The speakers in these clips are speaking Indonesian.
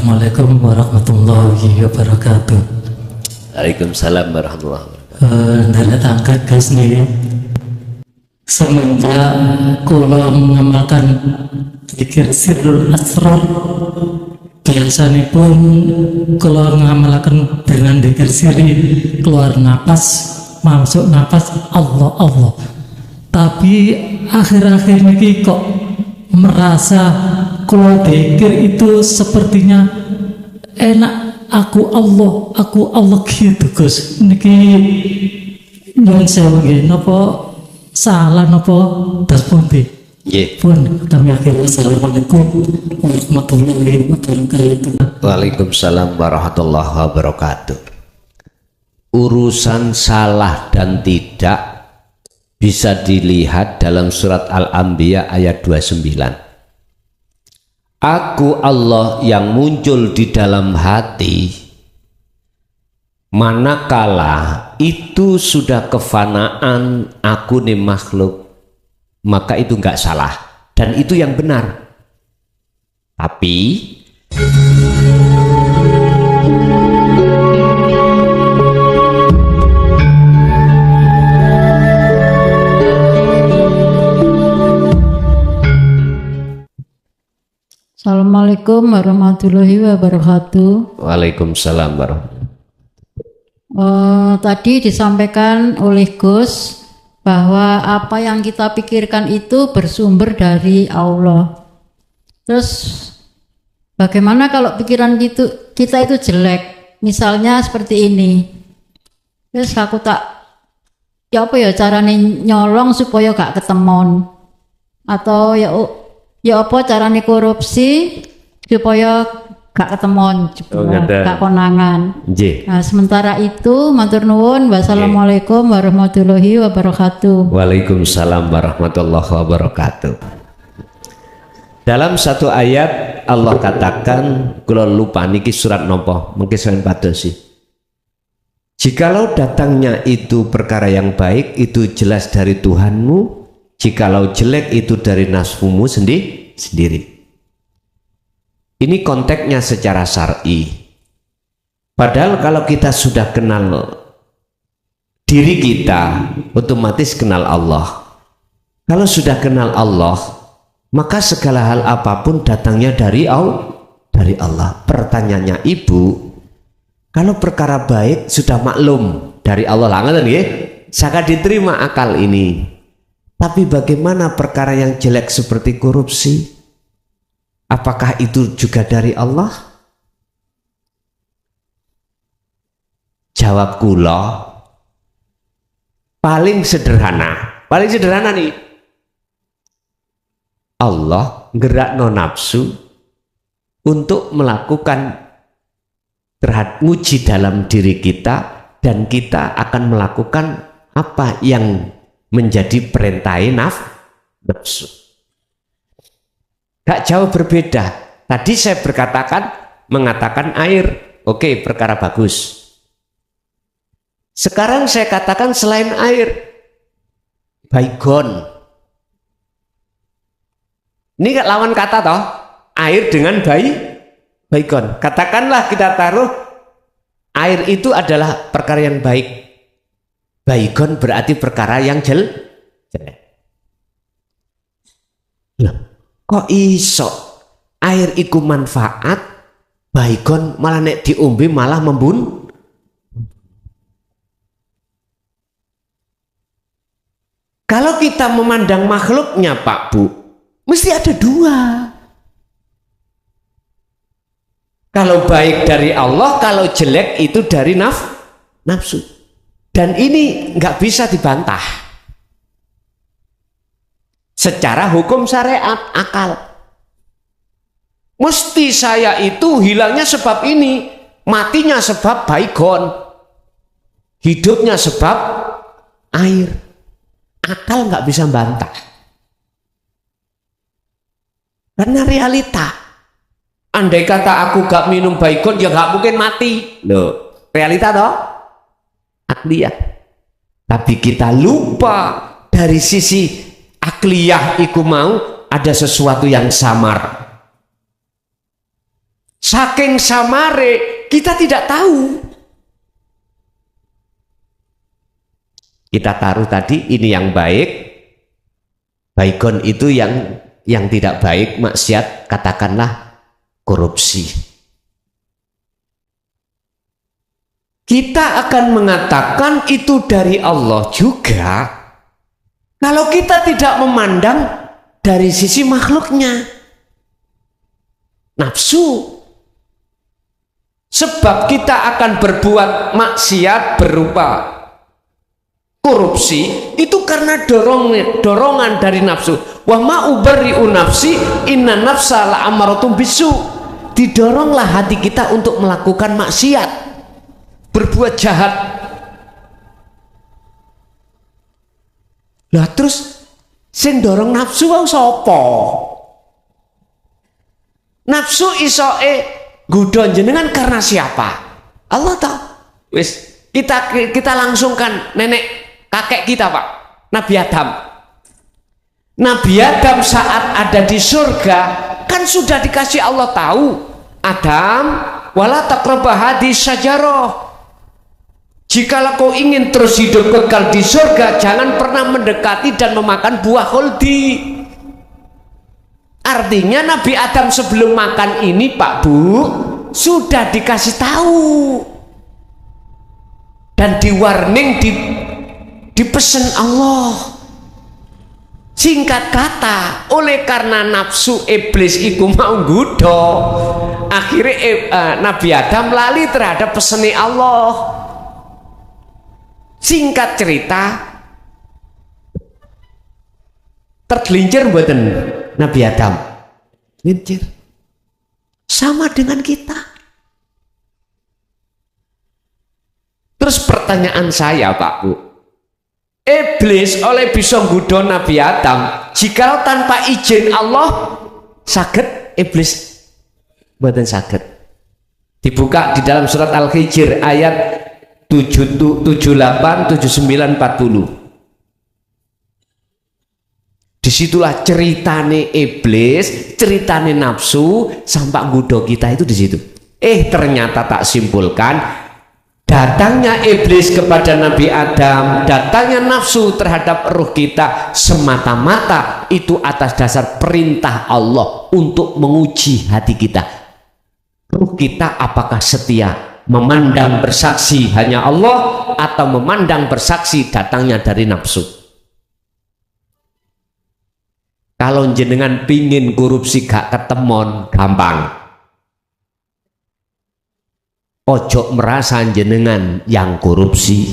Assalamualaikum warahmatullahi wabarakatuh. Waalaikumsalam warahmatullahi wabarakatuh. Dari tangkat gas nih, semenjak kula mengamalkan zikir sirrul asrar, biasanya pun kula mengamalkan dengan zikir siri, keluar napas, masuk napas, Allah Allah. Tapi akhir-akhir ini kok merasa kalau zikir itu sepertinya enak, aku Allah gitu Gus. Niki nyuwun sewu nggih, napa salah napa das pundi? Nggih. Pun kami akhiri. Assalamualaikum warahmatullahi wabarakatuh. Waalaikumsalam warahmatullahi wabarakatuh. Urusan salah dan tidak bisa dilihat dalam surat Al-Anbiya ayat 29. Aku Allah yang muncul di dalam hati, manakala itu sudah kefanaan aku nih makhluk, maka itu enggak salah dan itu yang benar. Tapi Assalamualaikum warahmatullahi wabarakatuh. Waalaikumsalam warahmatullahi. Tadi disampaikan oleh Gus bahwa apa yang kita pikirkan itu bersumber dari Allah. Terus bagaimana kalau pikiran kita itu jelek? Misalnya seperti ini. Terus aku ya apa ya caranya nyolong supaya gak ketemon? Atau ya apa caranya korupsi supaya gak ketemon, gak konangan. Nah, sementara itu matur nuwun. Wassalamualaikum warahmatullahi wabarakatuh. Waalaikumsalam warahmatullahi wabarakatuh. Dalam satu ayat Allah katakan, kalau lupa niki surat nopo, mungkin saya padosi. Jikalau datangnya itu perkara yang baik, itu jelas dari Tuhanmu. Jikalau jelek itu dari nafsumu sendiri. Ini konteksnya secara syar'i. Padahal kalau kita sudah kenal diri kita, otomatis kenal Allah. Kalau sudah kenal Allah, maka segala hal apapun datangnya dari Allah. Pertanyaannya Ibu, kalau perkara baik sudah maklum dari Allah lah, ya, sangat diterima akal ini. Tapi bagaimana perkara yang jelek seperti korupsi? Apakah itu juga dari Allah? Jawab kula, paling sederhana nih. Allah gerakno nafsu untuk melakukan nguji dalam diri kita, dan kita akan melakukan apa yang menjadi perintahin nafsu. Gak jauh berbeda. Tadi saya mengatakan air, oke, perkara bagus. Sekarang saya katakan selain air, baygon. Ini gak lawan kata toh, air dengan baygon. Katakanlah kita taruh air itu adalah perkara yang baik. Baygon berarti perkara yang jelek. Loh, kok iso air iku manfaat, baygon malah nek diombe malah membun? Kalau kita memandang makhluknya Pak Bu, mesti ada dua. Kalau baik dari Allah, kalau jelek itu dari nafsu. Dan ini nggak bisa dibantah secara hukum syariat akal. Mesti saya itu hilangnya sebab ini, matinya sebab baygon, hidupnya sebab air. Akal nggak bisa bantah karena realita. Andai kata aku gak minum baygon, ya gak mungkin mati. Loh, realita toh? Akliyah. Tapi kita lupa dari sisi akliyah iku mau ada sesuatu yang samar. Saking samare kita tidak tahu. Kita taruh tadi ini yang baik, baikon itu yang tidak baik, maksiat, katakanlah korupsi. Kita akan mengatakan itu dari Allah juga kalau kita tidak memandang dari sisi makhluknya. Nafsu. Sebab kita akan berbuat maksiat berupa korupsi itu karena dorongan dari nafsu. Wa ma ubarri'u nafsi inna nafsa la'amaratun bisu. Didoronglah hati kita untuk melakukan maksiat, berbuat jahat. Lah terus sing dorong nafsu wae sapa? Nafsu isoke godho jenengan karena siapa? Allah tahu. Wis kita langsungkan nenek kakek kita, Pak, Nabi Adam. Nabi Adam saat ada di surga kan sudah dikasih Allah tahu, Adam wala taqrabu hadhihi syajarah. Jikalau kau ingin terus hidup kekal di surga, jangan pernah mendekati dan memakan buah khuldi. Artinya Nabi Adam sebelum makan ini, Pak Bu, sudah dikasih tahu dan di warning, dipesan Allah. Singkat kata, oleh karena nafsu iblis iku mau nggodha, akhirnya Nabi Adam lali terhadap pesene Allah. Singkat cerita, tergelincir mboten Nabi Adam? Gelincir. Sama dengan kita. Terus pertanyaan saya, Pak Bu, iblis oleh bisa nggodha Nabi Adam, jikalau tanpa izin Allah saged iblis? Mboten saged. Dibuka di dalam surat Al-Hijr ayat 78, 79, 40. Disitulah ceritane iblis, ceritane nafsu sampai nggodha kita itu di situ. Ternyata tak simpulkan, datangnya iblis kepada Nabi Adam, datangnya nafsu terhadap ruh kita semata-mata itu atas dasar perintah Allah untuk menguji hati kita. Ruh kita apakah setia memandang bersaksi hanya Allah atau memandang bersaksi datangnya dari nafsu. Kalau jenengan pingin korupsi gak ketemon, gampang. Ojo merasa jenengan yang korupsi.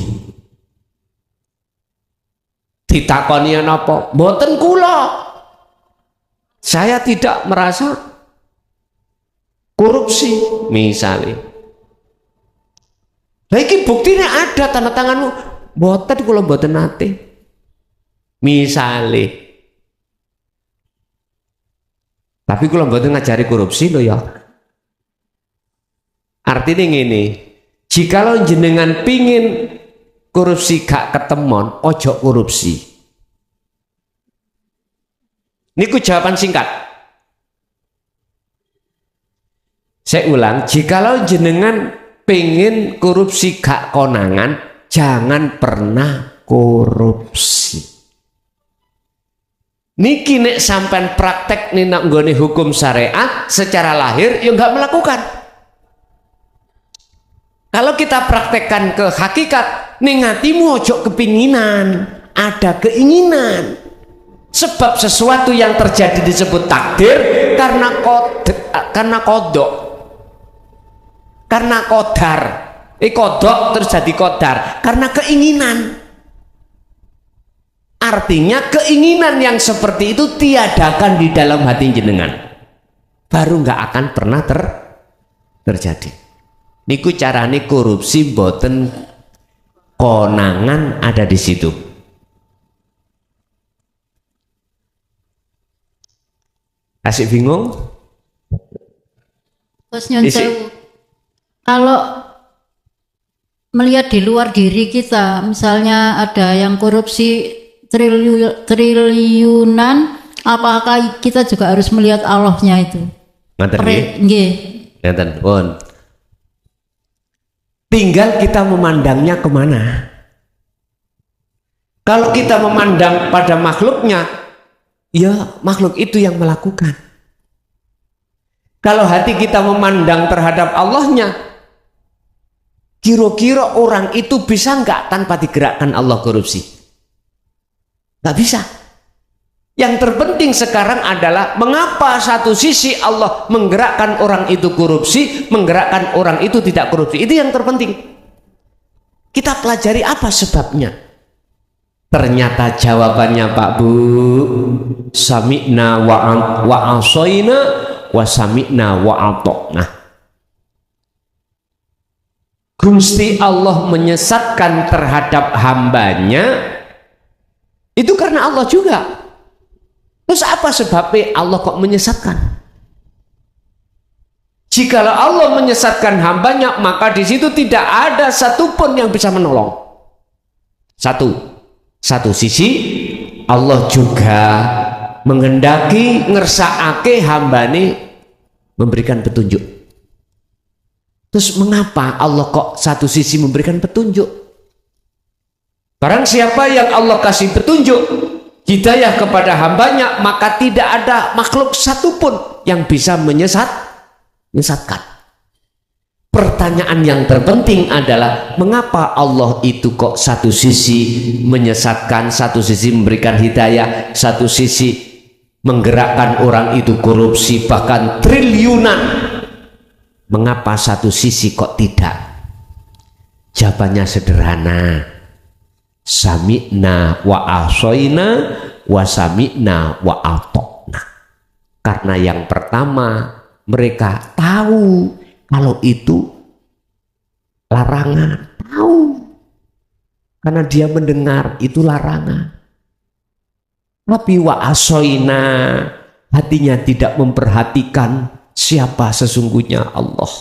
Ditakoni apa? Mboten kula. Saya tidak merasa korupsi, misalnya. Lagi buktinya ada tanda tanganmu. Mboten kula mboten nate. Misalnya. Tapi kalau mboten ngajari korupsi loh ya. Artinya ngene, jikalau jenengan pingin korupsi gak ketemon, ojo korupsi. Niku jawaban singkat. Saya ulang, jikalau jenengan pingin korupsi gak konangan, jangan pernah korupsi. Niki nek sampai praktek nih nak nggone hukum syariat secara lahir ya nggak melakukan. Kalau kita praktekkan ke hakikat, ning hatimu ojo kepinginan, ada keinginan. Sebab sesuatu yang terjadi disebut takdir karena kodok, karena kodar. Kodok terus jadi kodar karena keinginan. Artinya keinginan yang seperti itu tiadakan di dalam hati jenengan, baru nggak akan pernah terjadi. Niku carane korupsi boten konangan ada di situ. Asik bingung? Terus nyun sewu. Kalau melihat di luar diri kita, misalnya ada yang korupsi triliunan, apakah kita juga harus melihat Allahnya itu? Nggih. Ngeten pun. Tinggal kita memandangnya kemana. Kalau kita memandang pada makhluknya, ya makhluk itu yang melakukan. Kalau hati kita memandang terhadap Allahnya, kira-kira orang itu bisa nggak tanpa digerakkan Allah korupsi? Nggak bisa. Yang terpenting sekarang adalah mengapa satu sisi Allah menggerakkan orang itu korupsi, menggerakkan orang itu tidak korupsi. Itu yang terpenting. Kita pelajari apa sebabnya. Ternyata jawabannya Pak Bu, sami'na wa asoina wa sami'na wa atokna. Gusti Allah menyesatkan terhadap hambanya itu karena Allah juga. Terus apa sebabnya Allah kok menyesatkan? Jikalau Allah menyesatkan hambanya, maka di situ tidak ada satupun yang bisa menolong. Satu sisi Allah juga menghendaki ngersakake hambane memberikan petunjuk. Terus mengapa Allah kok satu sisi memberikan petunjuk? Barang siapa yang Allah kasih petunjuk, hidayah kepada hambanya, maka tidak ada makhluk satupun yang bisa menyesatkan. Pertanyaan yang terpenting adalah mengapa Allah itu kok satu sisi menyesatkan, satu sisi memberikan hidayah, satu sisi menggerakkan orang itu korupsi bahkan triliunan. Mengapa satu sisi kok tidak? Jawabannya sederhana. Sami'na wa asoina wa sami'na wa atokna. Karena yang pertama mereka tahu kalau itu larangan, tahu. Karena dia mendengar itu larangan. Tapi wa asoina, hatinya tidak memperhatikan siapa sesungguhnya Allah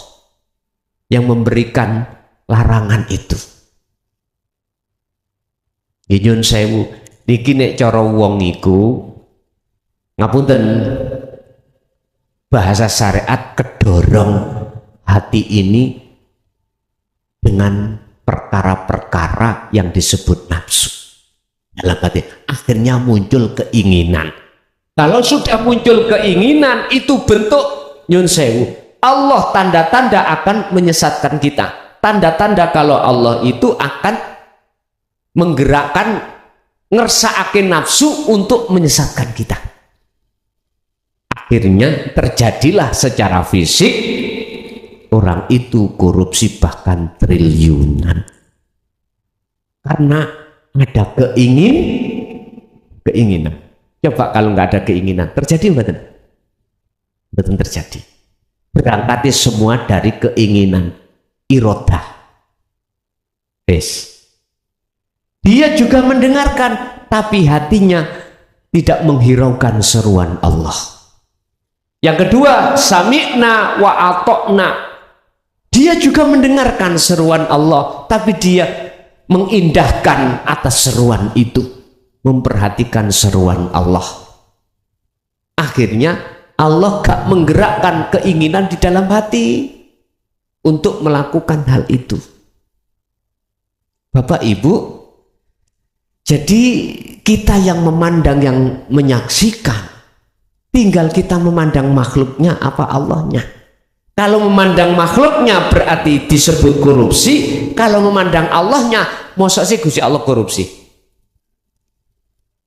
yang memberikan larangan itu. Nyun sewu niki nek cara wong iku ngapunten bahasa syariat kedorong hati ini dengan perkara-perkara yang disebut nafsu. Dalam hati akhirnya muncul keinginan. Kalau sudah muncul keinginan itu bentuk nyun sewu Allah tanda-tanda akan menyesatkan kita. Tanda-tanda kalau Allah itu akan menggerakkan ngersakake nafsu untuk menyesatkan kita. Akhirnya terjadilah secara fisik orang itu korupsi bahkan triliunan karena ada keinginan. Coba kalau nggak ada keinginan terjadi betul terjadi. Berangkatnya semua dari keinginan irodah. Dia juga mendengarkan, tapi hatinya tidak menghiraukan seruan Allah. Yang kedua, sami'na wa atokna. Dia juga mendengarkan seruan Allah, tapi dia mengindahkan atas seruan itu, memperhatikan seruan Allah. Akhirnya Allah gak menggerakkan keinginan di dalam hati untuk melakukan hal itu. Bapak Ibu, jadi kita yang memandang, yang menyaksikan, tinggal kita memandang makhluknya apa Allahnya. Kalau memandang makhluknya berarti disebut korupsi, kalau memandang Allahnya, masa sih Gusti Allah korupsi?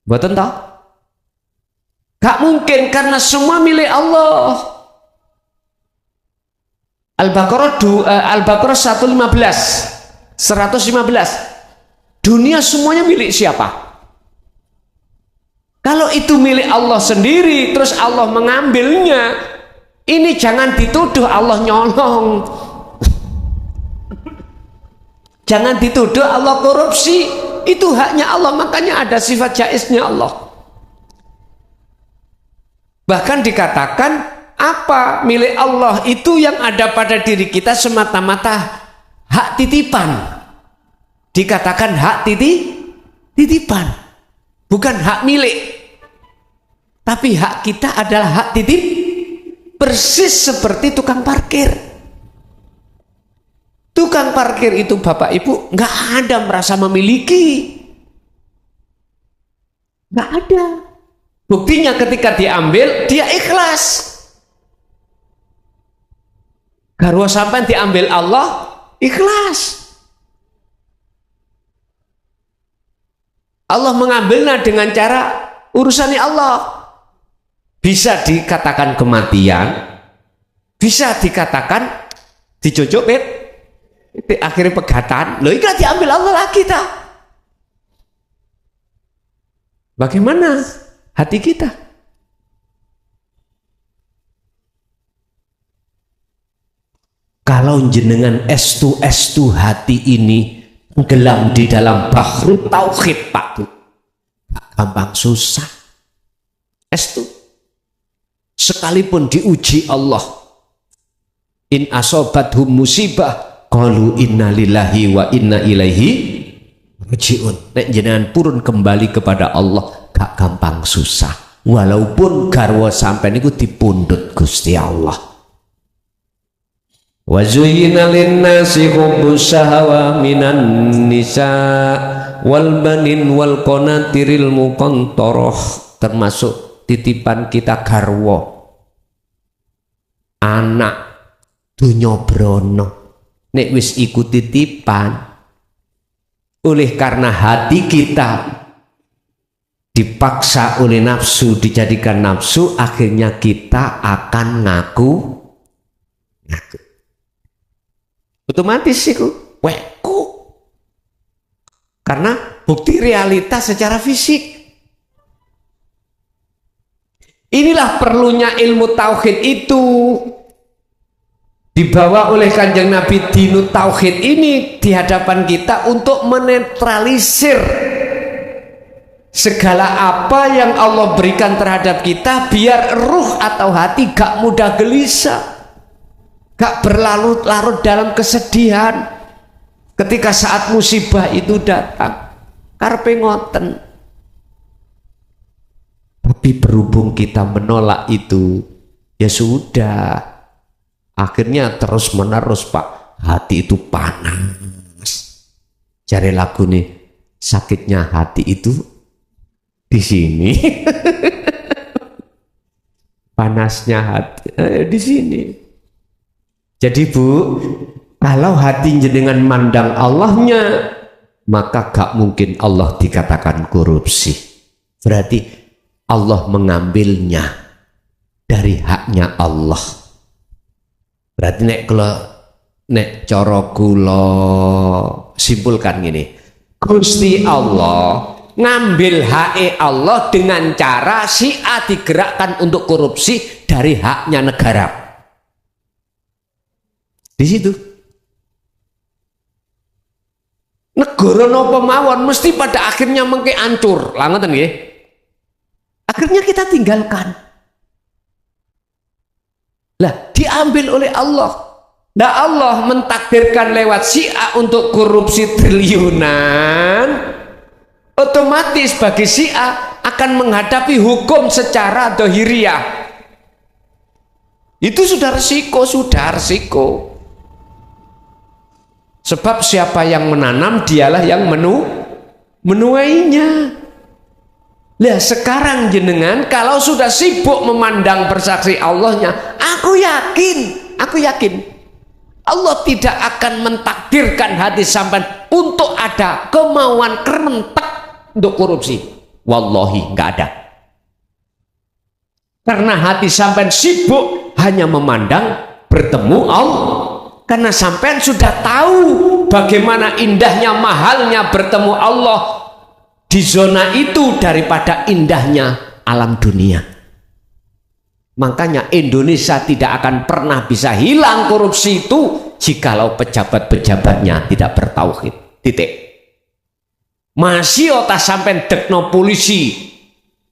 Mboten toh? Gak mungkin karena semua milik Allah. Al-Baqarah 115. Dunia semuanya milik siapa? Kalau itu milik Allah sendiri, terus Allah mengambilnya, ini jangan dituduh Allah nyolong. Jangan dituduh Allah korupsi. Itu haknya Allah, makanya ada sifat jaiznya Allah. Bahkan dikatakan apa milik Allah itu yang ada pada diri kita semata-mata hak titipan. Dikatakan hak titipan, bukan hak milik. Tapi hak kita adalah hak persis seperti tukang parkir. Tukang parkir itu Bapak Ibu nggak ada merasa memiliki, nggak ada. Buktinya ketika diambil dia ikhlas. Garwa sampai diambil Allah ikhlas. Allah mengambilnya dengan cara urusannya Allah. Bisa dikatakan kematian, bisa dikatakan dicocok akhirnya pegatan. Loh, ikhlas diambil Allah lagi ta. Bagaimana hati kita? Kalau jenengan estu hati ini tenggelam di dalam bahru tauhid Pak Bu, gampang susah. Estu sekalipun diuji Allah, in asobathum musibah qalu inna lillahi wa inna ilaihi rajiun. Nek jenengan purun kembali kepada Allah gak gampang susah, walaupun garwa sampai niku dipundhut Gusti Allah. Wa zuyyina lin-nasi hubbus shahawa minan nisa wal banin wal qanatiril muqantarah, termasuk titipan kita garwa anak dunya brono. Nek wis iku titipan, oleh karena hati kita dipaksa oleh nafsu, dijadikan nafsu, akhirnya kita akan ngaku. Otomatis itu weku, karena bukti realitas secara fisik. Inilah perlunya ilmu tauhid itu, dibawa oleh Kanjeng Nabi. Dinu tauhid ini di hadapan kita untuk menetralisir segala apa yang Allah berikan terhadap kita, biar ruh atau hati gak mudah gelisah, gak berlarut-larut dalam kesedihan ketika saat musibah itu datang. Karpe ngoten. Tapi berhubung kita menolak itu, ya sudah, akhirnya terus menerus Pak, hati itu panas. Cari lagu nih, sakitnya hati itu di sini. Panasnya hati di sini. Jadi Bu, kalau hati jenengan mandang Allahnya, maka gak mungkin Allah dikatakan korupsi. Berarti Allah mengambilnya dari haknya Allah. Berarti nek cara kula simpulkan gini, Gusti Allah ngambil hak Allah dengan cara si A digerakkan untuk korupsi dari haknya negara. Di situ negara napa mawon mesti pada akhirnya mengke ancur. Lah ngoten nggih. Akhirnya kita tinggalkan. Lah diambil oleh Allah. Nah Allah mentakdirkan lewat si A untuk korupsi triliunan, otomatis bagi si A akan menghadapi hukum secara dohiriah. Itu sudah resiko. Sebab siapa yang menanam, dialah yang menuainya. Lah sekarang jenengan kalau sudah sibuk memandang bersaksi Allahnya, aku yakin Allah tidak akan mentakdirkan hati sampai untuk ada kemauan kerentak untuk korupsi. Wallahi nggak ada. Karena hati sampai sibuk hanya memandang bertemu Allah. Karena sampai sudah tahu bagaimana indahnya, mahalnya bertemu Allah di zona itu daripada indahnya alam dunia. Makanya Indonesia tidak akan pernah bisa hilang korupsi itu jikalau pejabat-pejabatnya tidak bertauhid. Titik. Masih otak sampai dekno polisi,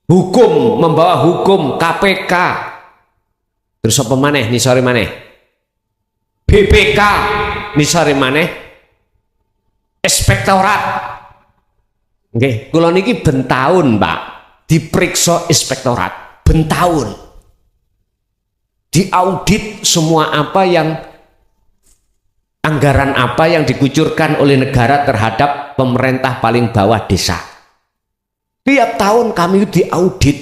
hukum, membawa hukum, KPK. Terus apa maneh nih sore maneh? BPK nih sore maneh? Inspektorat. Nggih, kula niki ben taun, Pak, diperiksa inspektorat, ben taun. diaudit semua anggaran apa yang dikucurkan oleh negara terhadap pemerintah paling bawah desa. Tiap tahun kami diaudit.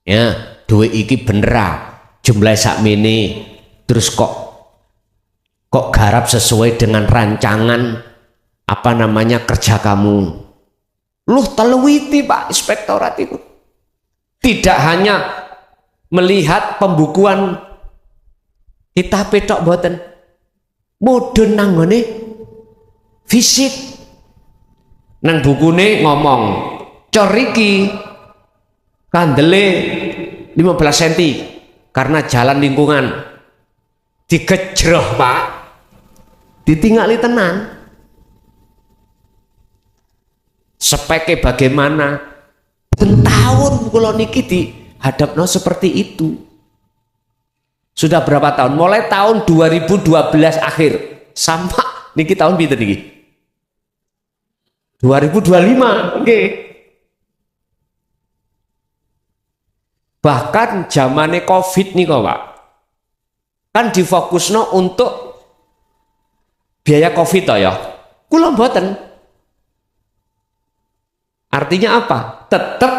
Ya, duit iki bener jumlah sakmene, terus kok garap sesuai dengan rancangan kerja kamu. Luh telewiti Pak Inspektorat itu. Tidak hanya melihat pembukuan kita petok boten, mudun nanggone fisik nang bukune ngomong cor iki kandele 15 cm karena jalan lingkungan digejroh Pak, ditingali tenan. Speknya bagaimana? Tahun kula niki dihadapno seperti itu. Sudah berapa tahun? Mulai tahun 2012 akhir sampai niki tahun pinten niki? 2025. Nggih. Bahkan zamane Covid nih kok Pak. Kan difokusno untuk biaya Covid toh ya. Kula mboten. Artinya apa? Tetap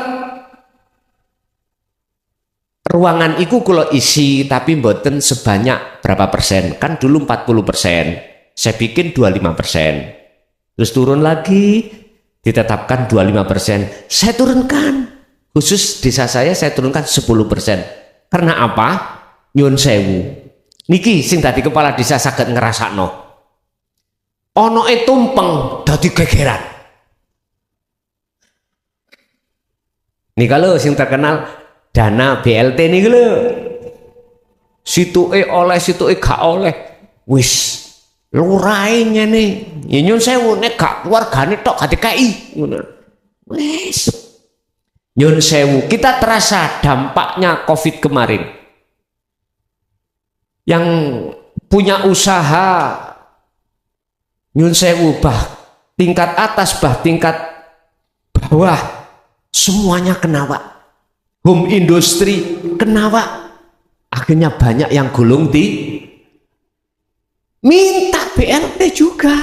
ruangan iku kula isi tapi mboten sebanyak berapa persen. Kan dulu 40%. Saya bikin 25%. Terus turun lagi ditetapkan 25%. Saya turunkan. Khusus desa saya turunkan 10%. Karena apa? Nyun sewu. Niki sing dadi kepala desa saged ngrasakno. Ono tumpeng dadi gegeran. Nih kalau sing terkenal dana BLT nih lho. Situke oleh situke gak oleh. Wis lurahnya nih. Ya nyun sewu nek gak keluargane tok gak dikai ngono. Wis nyun sewu, kita terasa dampaknya Covid kemarin. Yang punya usaha nyun sewu tingkat atas tingkat bawah semuanya kena Pak. Home industri kena Pak. Akhirnya banyak yang gulung minta BLT juga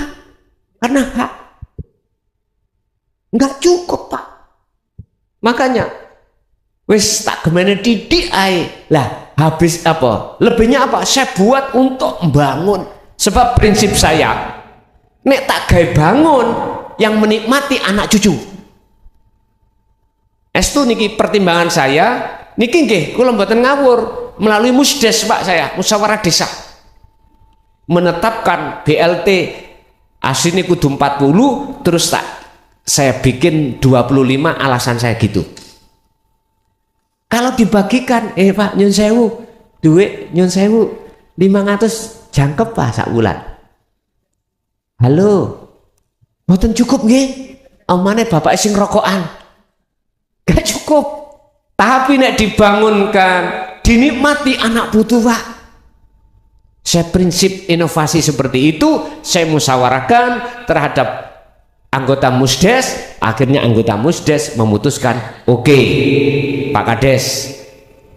karena nggak cukup Pak. Makanya wis tak gemene didik ae. Lah habis apa? Lebihnya apa? Saya buat untuk membangun. Sebab prinsip saya nek tak gawe bangun yang menikmati anak cucu. Estu niki pertimbangan saya, niki nggih kula mboten ngawur melalui Musdes Pak saya, musyawarah desa. Menetapkan BLT asline kudu 40 terus saya bikin 25 alasan saya gitu. Kalau dibagikan Pak nyun sewu, duit nyun sewu 500 jangkep Pak sak bulan. Halo. Mboten cukup nggih. Omane bapak sing rokokan. Gak cukup. Tapi nek dibangunkan, dinikmati anak butuh Pak. Saya prinsip inovasi seperti itu, saya musyawarahkan terhadap anggota Musdes. Akhirnya anggota Musdes memutuskan, oke, Pak Kades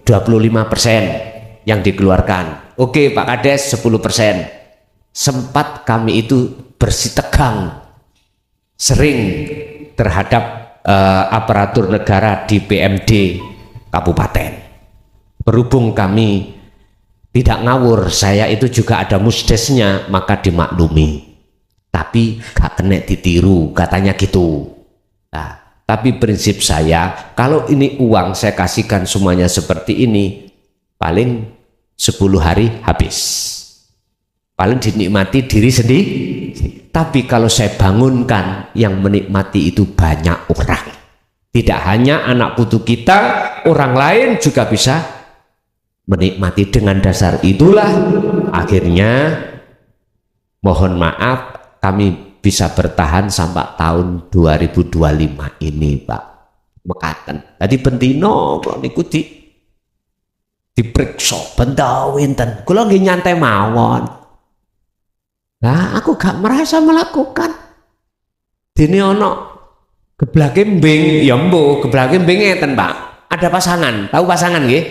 25% yang dikeluarkan. Oke Pak Kades 10%. Sempat kami itu bersitegang sering terhadap aparatur negara di PMD kabupaten. Berhubung kami tidak ngawur, saya itu juga ada musdesnya, maka dimaklumi. Tapi gak kena ditiru, katanya gitu. Nah, tapi prinsip saya, kalau ini uang saya kasihkan semuanya seperti ini, paling 10 hari habis. Paling dinikmati diri sendiri. Tapi kalau saya bangunkan, yang menikmati itu banyak orang. Tidak hanya anak putu kita, orang lain juga bisa menikmati. Dengan dasar itulah akhirnya mohon maaf kami bisa bertahan sampai tahun 2025 ini Pak. Mekaten. Tadi bentino kok niku diperiksa benda winten. Kula nggih nyantai mawon. Nah, aku gak merasa melakukan. Dene ono geblake mbing, ya mbuh, geblake mbing ngeten, Pak. Ada pasangan, tahu pasangan nggih?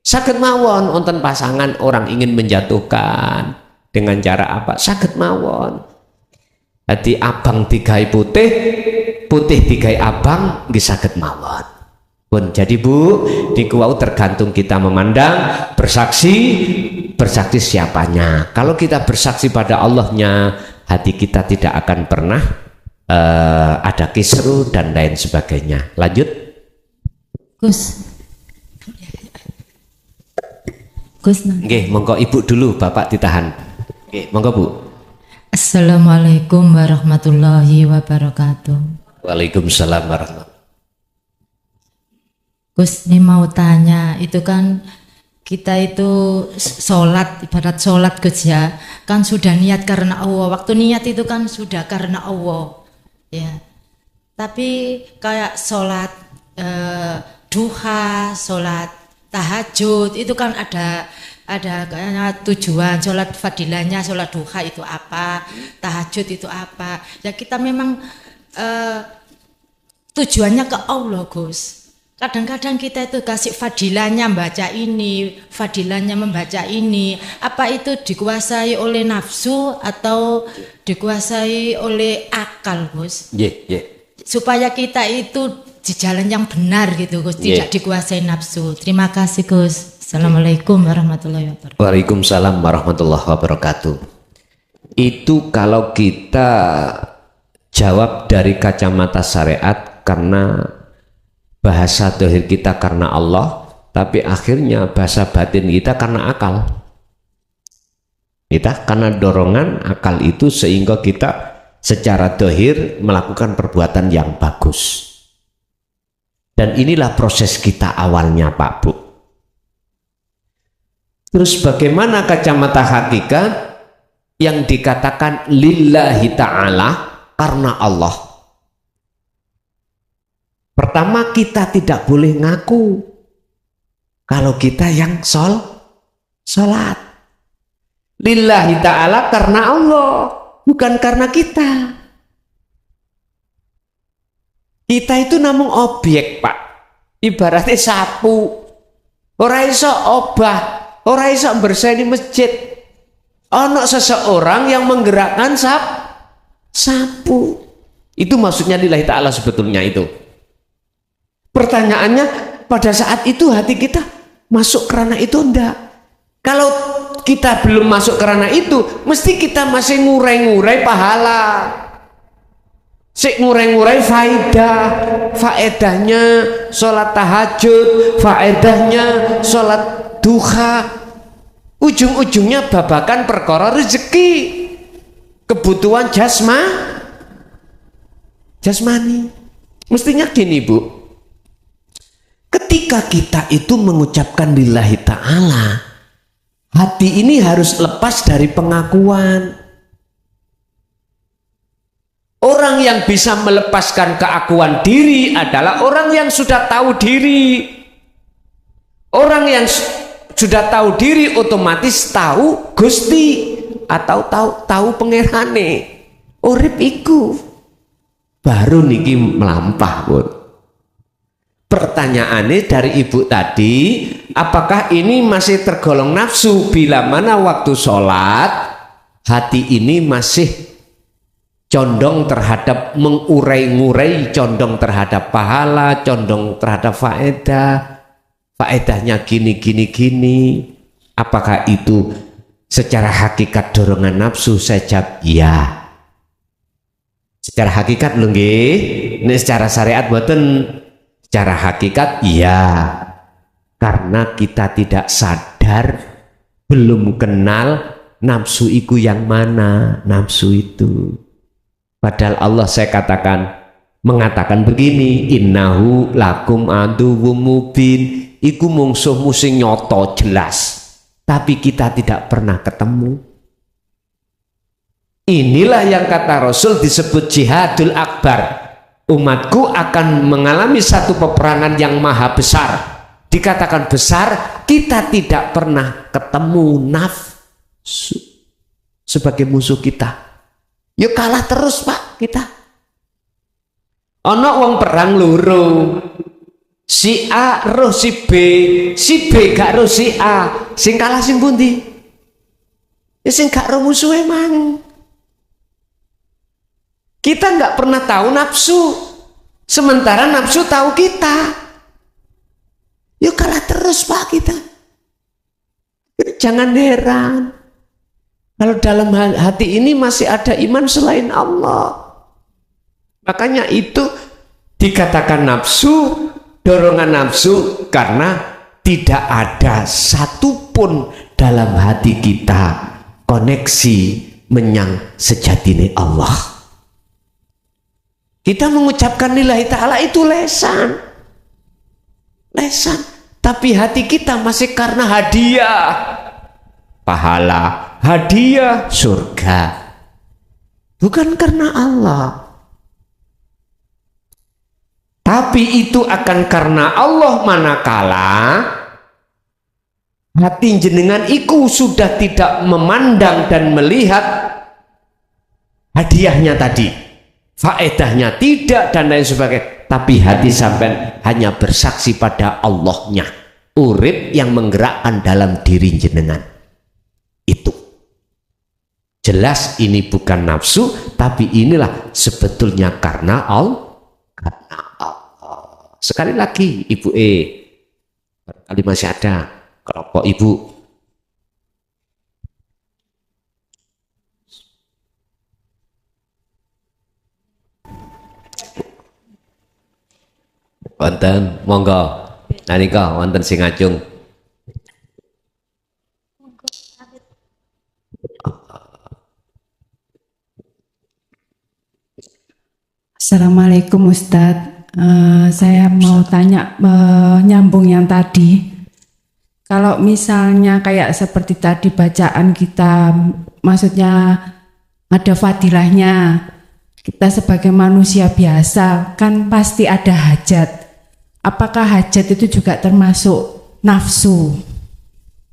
Saged mawon wonten pasangan orang ingin menjatuhkan dengan cara apa? Saged mawon. Dadi abang digawe putih, putih digawe abang nggih saged mawon. Pun jadi Bu, niku wau tergantung kita memandang, bersaksi siapanya. Kalau kita bersaksi pada Allahnya, hati kita tidak akan pernah ada kisru dan lain sebagainya. Lanjut. Gus, Nggih, monggo Ibu dulu, Bapak ditahan. Nggih, monggo Bu. Assalamualaikum warahmatullahi wabarakatuh. Waalaikumsalam warahmatullahi. Gus, ini mau tanya, itu kan kita itu sholat, ibarat sholat Gus ya, kan sudah niat karena Allah. Waktu niat itu kan sudah karena Allah, ya. Tapi kayak sholat duha, sholat tahajud, itu kan ada kayaknya tujuan. Sholat fadilahnya, sholat duha itu apa, tahajud itu apa. Ya kita memang tujuannya ke Allah Gus. Kadang-kadang kita itu kasih fadilahnya membaca ini, fadilahnya membaca ini. Apa itu dikuasai oleh nafsu atau dikuasai oleh akal, Gus? Supaya kita itu di jalan yang benar gitu, Gus. Tidak dikuasai nafsu. Terima kasih, Gus. Assalamualaikum warahmatullahi wabarakatuh. Waalaikumsalam warahmatullahi wabarakatuh. Itu kalau kita jawab dari kacamata syariat karena bahasa dohir kita karena Allah, tapi akhirnya bahasa batin kita karena akal. Kita karena dorongan akal itu sehingga kita secara dohir melakukan perbuatan yang bagus. Dan inilah proses kita awalnya, Pak Bu. Terus bagaimana kacamata hakikat yang dikatakan lillahi ta'ala karena Allah? Pertama, kita tidak boleh ngaku kalau kita yang sholat. Lillahi ta'ala karena Allah, bukan karena kita. Kita itu namung objek, Pak. Ibaratnya sapu. Ora iso obah, ora iso bersihni masjid. Ono seseorang yang menggerakkan sapu. Itu maksudnya lillahi ta'ala sebetulnya itu. Pertanyaannya, pada saat itu hati kita masuk kerana itu enggak? Kalau kita belum masuk kerana itu, mesti kita masih ngurai-ngurai pahala, ngurai-ngurai faedahnya sholat tahajud, faedahnya sholat duha. Ujung-ujungnya babakan perkara rezeki, kebutuhan jasmani. Mestinya gini, Bu. Ketika kita itu mengucapkan lillahi ta'ala, hati ini harus lepas dari pengakuan. Orang yang bisa melepaskan keakuan diri adalah orang yang sudah tahu diri. Orang yang sudah tahu diri otomatis tahu Gusti atau tahu pangerane. Urip iku baru niki melampah, Bun. Pertanyaannya dari Ibu tadi, apakah ini masih tergolong nafsu bila mana waktu sholat hati ini masih condong terhadap mengurai-ngurai, condong terhadap pahala, condong terhadap faedahnya gini. Apakah itu secara hakikat dorongan nafsu? Saya jawab ya. Secara hakikat lho nggih, ini secara syariat mboten. Secara hakikat iya, karena kita tidak sadar, belum kenal nafsu itu yang mana, nafsu itu. Padahal Allah mengatakan begini, innahu lakum aduwwum mubin, iku mungsuhmu sing nyoto jelas, tapi kita tidak pernah ketemu. Inilah yang kata Rasul disebut jihadul akbar. Umatku akan mengalami satu peperangan yang maha besar. Dikatakan besar, kita tidak pernah ketemu nafsu sebagai musuh kita. Yuk kalah terus, Pak, kita. Ono wong perang loro. Si A roh si B gak roh si A, sing kalah sing pundi? Ya sing gak roh musuhe mang. Kita nggak pernah tahu nafsu, sementara nafsu tahu kita. Yuk kalah terus Pak kita. Jangan heran kalau dalam hati ini masih ada iman selain Allah. Makanya itu dikatakan nafsu, dorongan nafsu, karena tidak ada satupun dalam hati kita koneksi menyang sejatine Allah. Kita mengucapkan lillahi ta'ala itu lesan, tapi hati kita masih karena hadiah pahala, hadiah surga, bukan karena Allah. Tapi itu akan karena Allah manakala hati jenengan iku sudah tidak memandang dan melihat hadiahnya tadi, faedahnya tidak dan lain sebagainya, tapi hati sampai hanya bersaksi pada Allahnya, urip yang menggerakkan dalam diri jenengan. Itu jelas ini bukan nafsu, tapi inilah sebetulnya karena Allah. Sekali lagi Ibu barangkali masih ada kelompok Ibu. Wonten, monggo. Nanika wonten sing ngajung. Assalamualaikum Ustadz. Saya mau tanya nyambung yang tadi. Kalau misalnya kayak seperti tadi bacaan kita, maksudnya ada fadilahnya. Kita sebagai manusia biasa kan pasti ada hajat. Apakah hajat itu juga termasuk nafsu?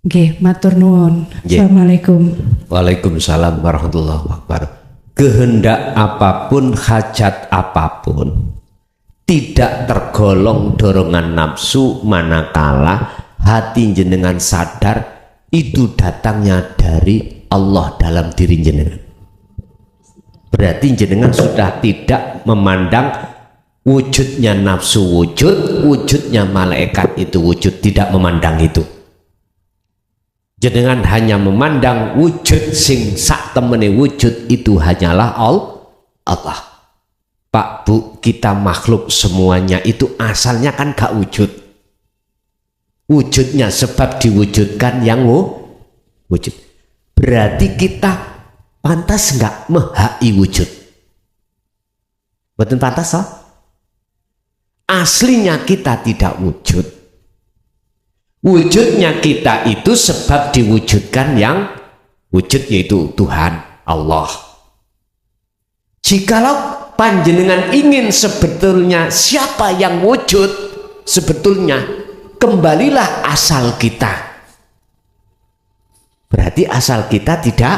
Nggih, matur nuwun. Assalamualaikum. Waalaikumsalam warahmatullahi wabarakatuh. Kehendak apapun, hajat apapun tidak tergolong dorongan nafsu manakala hati jenengan sadar itu datangnya dari Allah dalam diri jenengan. Berarti jenengan sudah tidak memandang wujudnya nafsu wujud, wujudnya malaikat itu wujud, tidak memandang itu. Jenengan hanya memandang wujud sing sak temene wujud itu hanyalah Allah. Pak Bu, kita makhluk semuanya itu asalnya kan gak wujud. Wujudnya sebab diwujudkan yang wujud. Berarti kita pantas nggak mehai wujud? Betul pantas toh? Aslinya kita tidak wujud. Wujudnya kita itu sebab diwujudkan yang wujud, yaitu Tuhan Allah. Jikalau panjenengan ingin sebetulnya siapa yang wujud, sebetulnya kembalilah asal kita. Berarti asal kita tidak.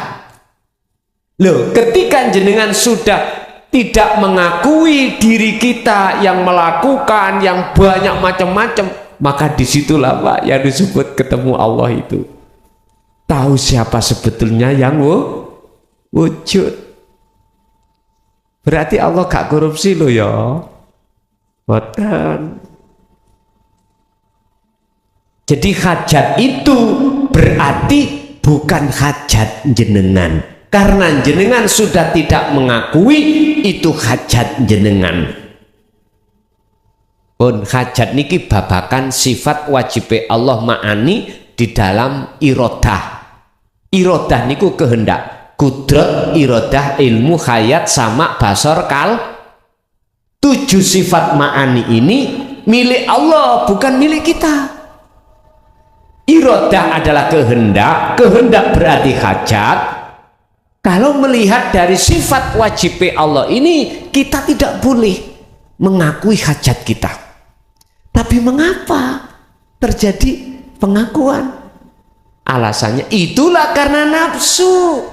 Loh, ketika jenengan sudah tidak mengakui diri kita yang melakukan yang banyak macam-macam, maka disitulah Pak yang disebut ketemu Allah itu. Tahu siapa sebetulnya yang wujud. Berarti Allah gak korupsi loh ya. Boten. Jadi hajat itu berarti bukan hajat jenengan. Karena jenengan sudah tidak mengakui itu hajat jenengan. Pun hajat niki babakan sifat wajib Allah ma'ani di dalam irodah. Irodah niku kehendak. Kudrat, iradah, ilmu, hayat, sama, basar, kal. 7 sifat ma'ani ini milik Allah, bukan milik kita. Iradah adalah kehendak, kehendak berarti hajat. Kalau melihat dari sifat wajib Allah ini, kita tidak boleh mengakui hajat kita. Tapi mengapa terjadi pengakuan? Alasannya itulah karena nafsu.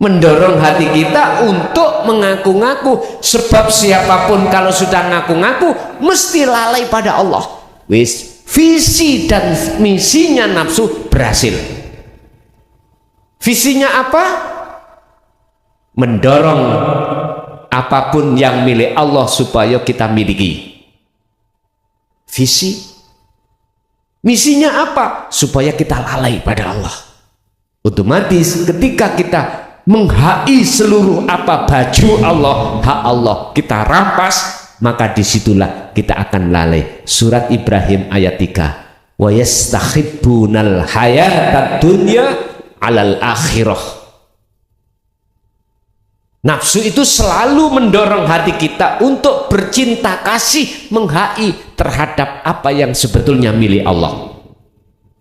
mendorong hati kita untuk mengaku-ngaku, sebab siapapun kalau sudah ngaku-ngaku mesti lalai pada Allah. Wis, visi dan misinya nafsu berhasil. Visinya apa? Mendorong apapun yang milik Allah supaya kita miliki. Visi. Misinya apa? Supaya kita lalai pada Allah. Otomatis ketika kita menghai seluruh apa baju Allah, hak Allah kita rampas, maka disitulah kita akan lalai. Surat Ibrahim ayat 3. Wa yastahibbunal hayatad dunya alal akhirah. Nafsu itu selalu mendorong hati kita untuk bercinta kasih, menghai terhadap apa yang sebetulnya milik Allah.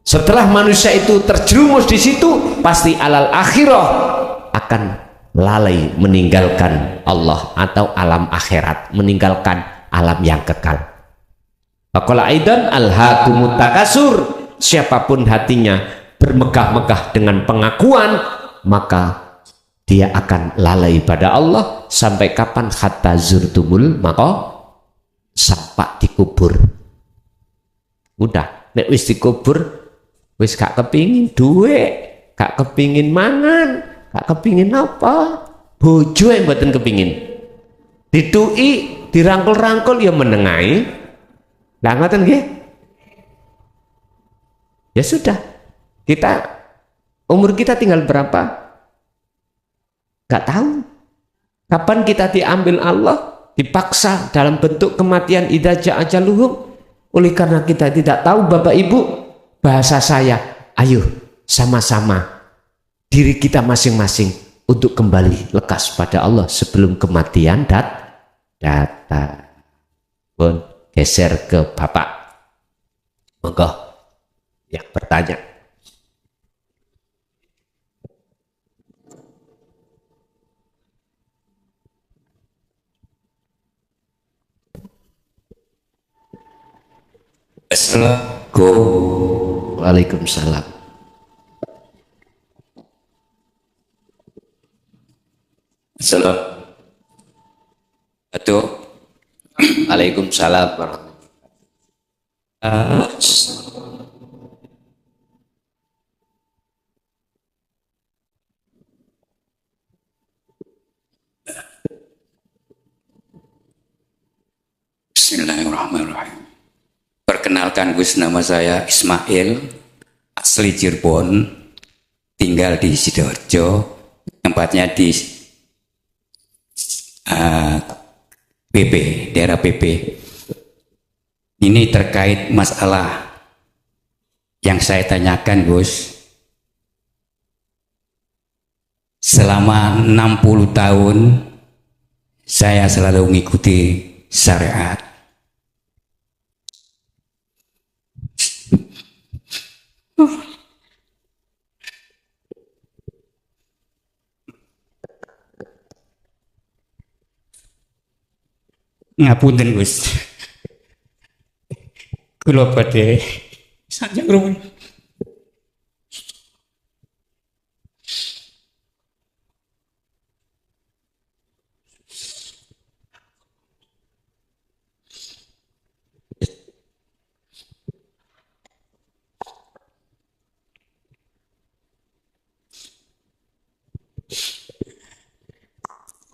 Setelah manusia itu terjerumus di situ, pasti alal akhirah akan lalai meninggalkan Allah atau alam akhirat, meninggalkan alam yang kekal. Faqala aidan alhaakumut takasur, siapapun hatinya bermegah-megah dengan pengakuan, maka dia akan lalai pada Allah sampai kapan? Hatta zurtumul maka sampai dikubur. Udah, nek wis dikubur wis gak kepingin duit, gak kepingin mangan, gak kepingin apa, bojo yang mboten kepingin. Ditui, dirangkul-rangkul ya menengai. Lah ngoten nggih? Ya sudah. Umur kita tinggal berapa? Gak tahu. Kapan kita diambil Allah, dipaksa dalam bentuk kematian idza jaa ajaluhum. Oleh karena kita tidak tahu, Bapak Ibu, bahasa saya, ayo sama-sama diri kita masing-masing untuk kembali lekas pada Allah sebelum kematian datang. Pun geser ke Bapak. Monggo yang bertanya. Assalamualaikum. Waalaikumsalam. Assalamualaikum. Waalaikumsalam warahmatullahi. Bismillahirrahmanirrahim. Perkenalkan Gus, nama saya Ismail, asli Cirebon, tinggal di Sidoarjo, tempatnya di PP, daerah PP. Ini terkait masalah yang saya tanyakan Gus. Selama 60 tahun saya selalu mengikuti syariat. Ngapunten Gus, kula badhe sanjang ruwun.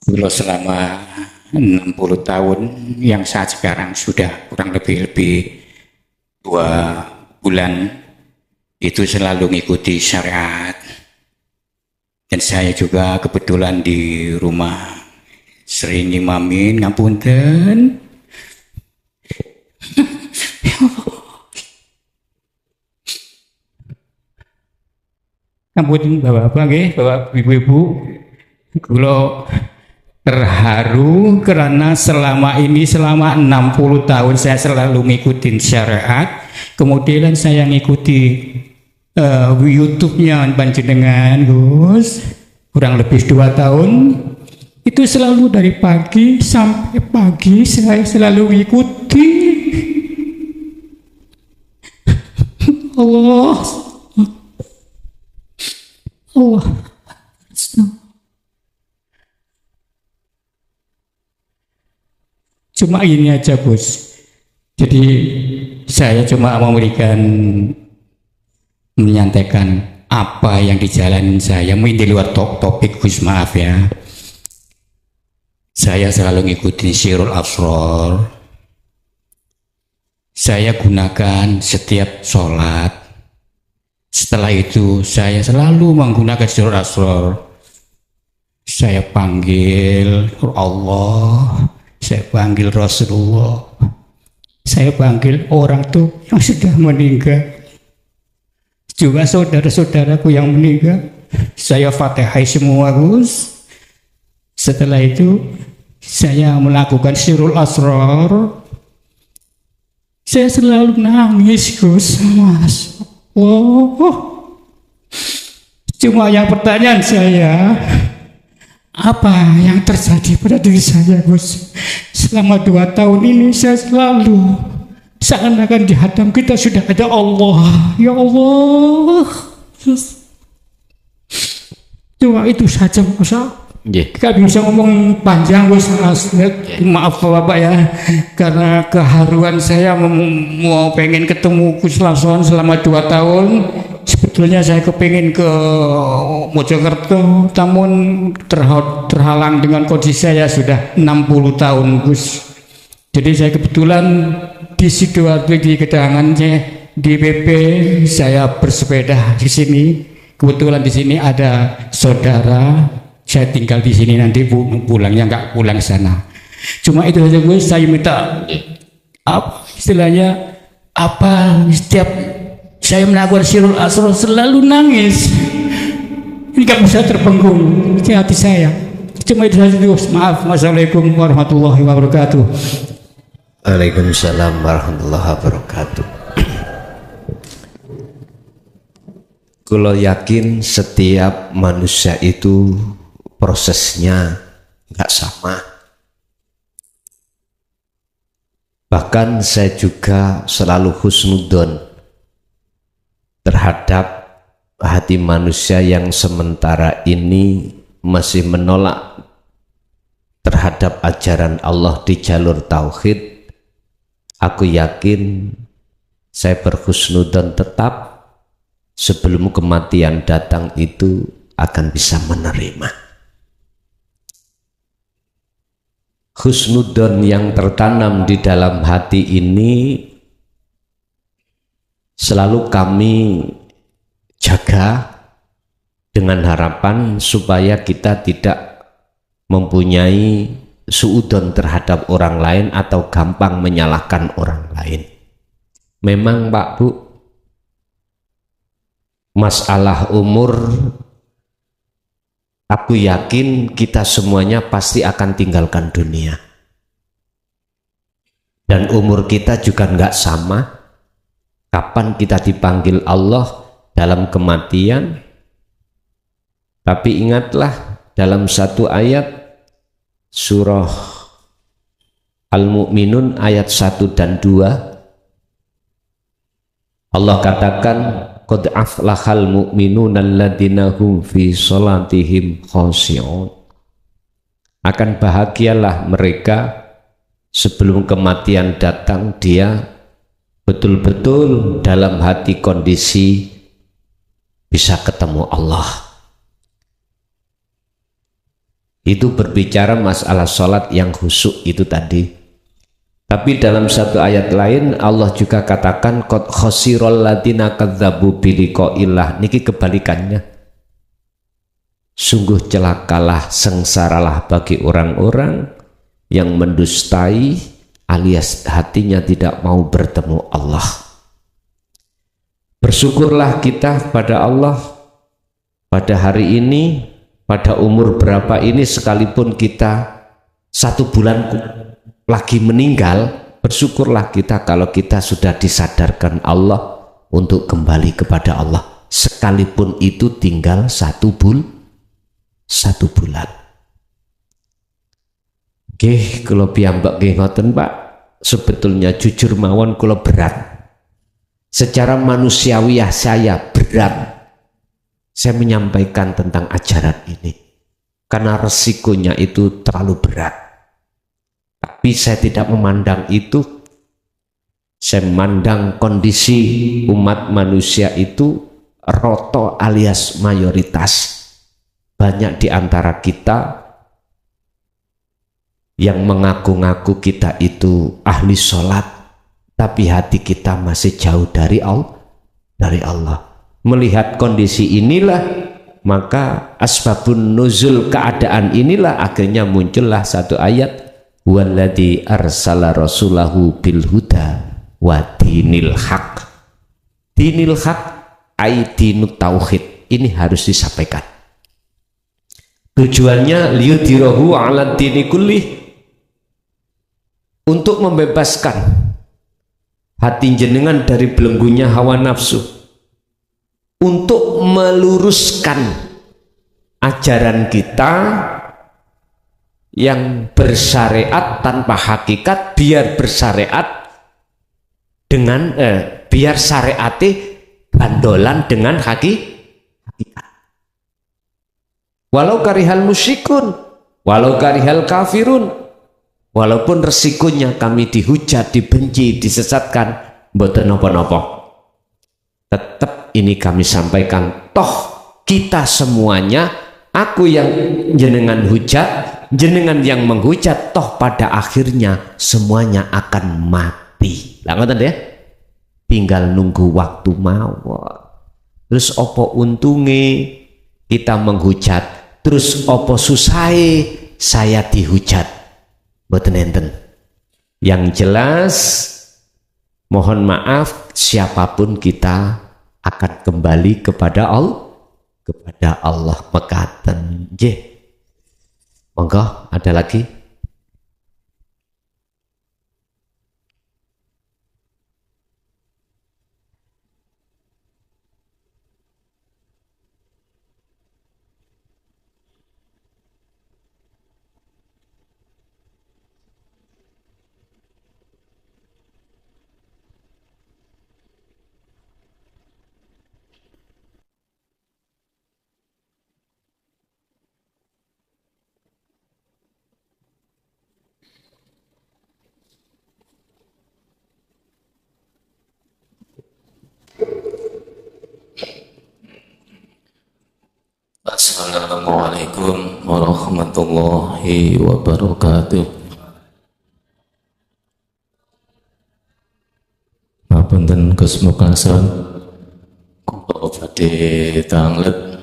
Kula selama 60 tahun yang saat sekarang sudah kurang lebih 2 bulan itu selalu mengikuti syariat, dan saya juga kebetulan di rumah sering imamin. Ngapunten ngapunten bapak-bapak nggih, bapak ibu-ibu, kula terharu karena selama 60 tahun saya selalu ngikutin syariat. Kemudian saya ngikuti YouTube-nya panjenengan Gus, kurang lebih 2 tahun. Itu selalu dari pagi sampai pagi saya selalu ngikuti. Allah Cuma ini aja Gus. Jadi saya cuma menyampaikan apa yang dijalanin saya. Mungkin di luar topik Gus, maaf ya. Saya selalu ngikutin Sirul Asrar. Saya gunakan setiap sholat. Setelah itu saya selalu menggunakan Sirul Asrar. Saya panggil Allah, saya panggil Rasulullah, saya panggil orang tuh yang sudah meninggal, juga saudara-saudaraku yang meninggal. Saya fatihai semua Gus. Setelah itu saya melakukan Sirul Asrar. Saya selalu nangis Gus, Mas. Cuma yang pertanyaan saya, apa yang terjadi pada diri saya Gus? Selama 2 tahun ini saya selalu seakan-akan di hadam kita sudah ada Allah. Ya Allah. Cuma itu saja Mas. Gak bisa ngomong panjang Gus. Maaf Bapak ya, karena keharuan saya mau pengen ketemu Gus langsung selama 2 tahun. Sebetulnya saya kepingin ke Mojokerto, namun terhalang dengan kondisi saya sudah 60 tahun Gus. Jadi saya kebetulan di Sidoarjo di Gedangannya di PP saya bersepeda di sini. Kebetulan di sini ada saudara, saya tinggal di sini, nanti pulangnya nggak pulang sana. Cuma itu saja Gus, saya minta apa istilahnya, apa setiap saya melakukan Sirul Asrar selalu nangis. Ini nggak bisa terbenggung di hati saya. Cuma itu saja Gus. Maaf. Wassalamualaikum warahmatullahi wabarakatuh. Waalaikumsalam warahmatullahi wabarakatuh. Kalau yakin setiap manusia itu prosesnya nggak sama. Bahkan saya juga selalu husnudzon terhadap hati manusia yang sementara ini masih menolak terhadap ajaran Allah di jalur tauhid. Aku yakin saya berhusnudzon tetap sebelum kematian datang itu akan bisa menerima. Husnudzon yang tertanam di dalam hati ini selalu kami jaga dengan harapan supaya kita tidak mempunyai suudzon terhadap orang lain atau gampang menyalahkan orang lain. Memang Pak Bu, masalah umur, aku yakin kita semuanya pasti akan tinggalkan dunia. Dan umur kita juga nggak sama. Kapan kita dipanggil Allah dalam kematian? Tapi ingatlah dalam satu ayat surah Al-Mu'minun ayat 1 dan 2, Allah katakan qad aflahal mu'minuna alladzina hum fi sholatihim khashi'un. Akan bahagialah mereka sebelum kematian datang dia betul-betul dalam hati kondisi bisa ketemu Allah. Itu berbicara masalah sholat yang khusyuk itu tadi. Tapi dalam satu ayat lain Allah juga katakan qad khasirul ladzina kadzdzabu biliqa'illah. Niki kebalikannya. Sungguh celakalah, sengsaralah bagi orang-orang yang mendustai alias hatinya tidak mau bertemu Allah. Bersyukurlah kita pada Allah pada hari ini, pada umur berapa ini, sekalipun kita 1 bulan lagi meninggal, bersyukurlah kita kalau kita sudah disadarkan Allah untuk kembali kepada Allah, sekalipun itu tinggal 1 bulan. Oke, kalau piyambak nggih ngoten Pak, sebetulnya jujur mawon kula berat. Secara manusiawiah saya berat. Saya menyampaikan tentang ajaran ini karena resikonya itu terlalu berat. Tapi tapi saya tidak memandang itu. Saya memandang kondisi umat manusia itu roto alias mayoritas. Banyak di antara kita yang mengaku-ngaku kita itu ahli sholat, tapi hati kita masih jauh dari Allah. Melihat kondisi inilah, maka asbabun nuzul, keadaan inilah akhirnya muncullah satu ayat, walladzi arsala rasulahu bil huda wa dinil haq. Dinil haq ai dinut tauhid, ini harus disampaikan. Tujuannya liyudhirahu ala dini kullih, untuk membebaskan hati jenengan dari belenggunya hawa nafsu, untuk meluruskan ajaran kita yang bersyariat tanpa hakikat, biar bersyariat dengan biar syariate bandolan dengan hakikat. Walau karihal musyrikun, walau karihal kafirun, walaupun resikonya kami dihujat, dibenci, disesatkan, mboten napa-napa, tetap ini kami sampaikan. Toh kita semuanya, aku yang jenengan hujat, jenengan yang menghujat, toh pada akhirnya semuanya akan mati. Lah ngoten ya, tinggal nunggu waktu mawon. Terus opo untunge kita menghujat, terus opo susahe saya dihujat? Mboten enten. Yang jelas mohon maaf, siapapun kita akan kembali kepada Allah mekaten. Nggih. Monggo, ada lagi? Assalamualaikum warahmatullahi wabarakatuh. Ngapunten Gus Mukason, kula badhe tanglet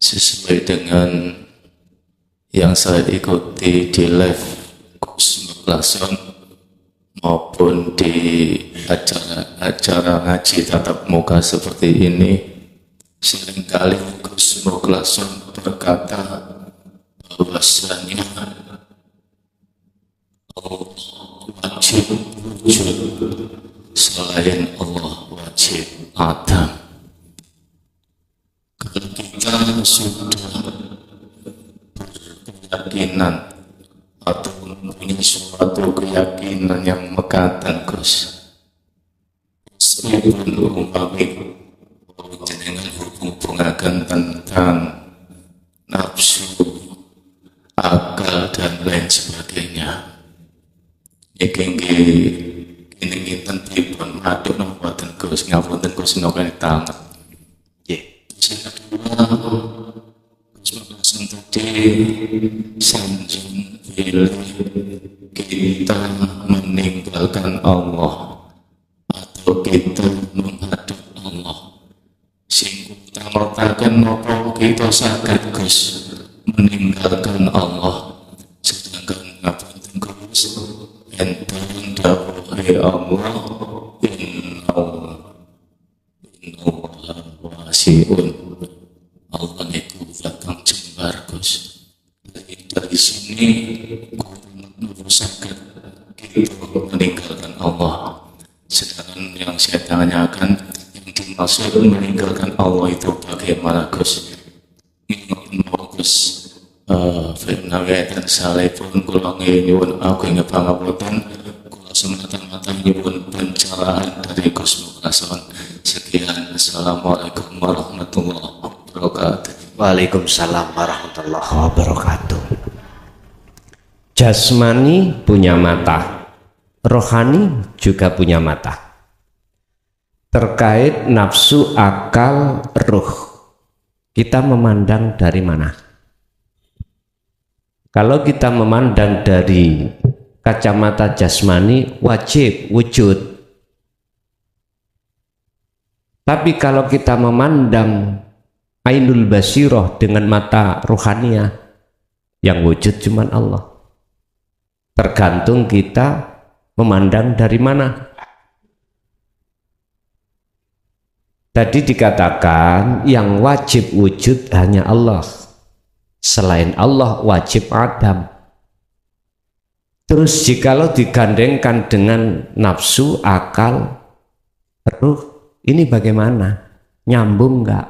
sesuai dengan yang saya ikuti di live Gus Mukason maupun di acara ngaji tatap muka seperti ini. Seringkali Gus Mukason berkata bahwasanya Allah wajib wujud, selain Allah wajib adam. Kalau kita sudah berkeyakinan atau mempunyai suatu keyakinan yang mekaten, Gus, meskipun umpami jenengan hubungaken tentang nafsu, akal dan lain sebagainya, iki nggih kinten pripun matur nuwun Gus, ngapunten Gus nokane tangan. Nggih. Sing kedua, Gus Mukason tadi sanjung pilih kita meninggalkan Allah atau kita menghadap Allah. Sing utamaken napa kita saged Gus meninggalkan Allah, sedangkan ngapunten Gus enten dawuhe Allah inna wasiun. Allah niku bakal jembar Gus. Dari sini kita saged kita meninggalkan Allah. Sedangkan yang saya tanyakan, dimaksud meninggalkan Allah itu bagaimana Gus? Gus firman saleh pun kula nyuwun aku ing pangapunten, kula semata-mata nyuwun pencerahan dari Gus Mukason. Sekian, assalamualaikum warahmatullahi wabarakatuh. Waalaikumsalam warahmatullahi wabarakatuh. Jasmani punya mata, rohani juga punya mata. Terkait nafsu, akal, ruh, kita memandang dari mana? Kalau kita memandang dari kacamata jasmani, wajib wujud. Tapi kalau kita memandang ainul basiroh dengan mata ruhaniyah, yang wujud cuman Allah. Tergantung kita memandang dari mana. Tadi dikatakan yang wajib wujud hanya Allah. Selain Allah wajib adam. Terus jikalau digandengkan dengan nafsu, akal, ruh, ini bagaimana? Nyambung enggak?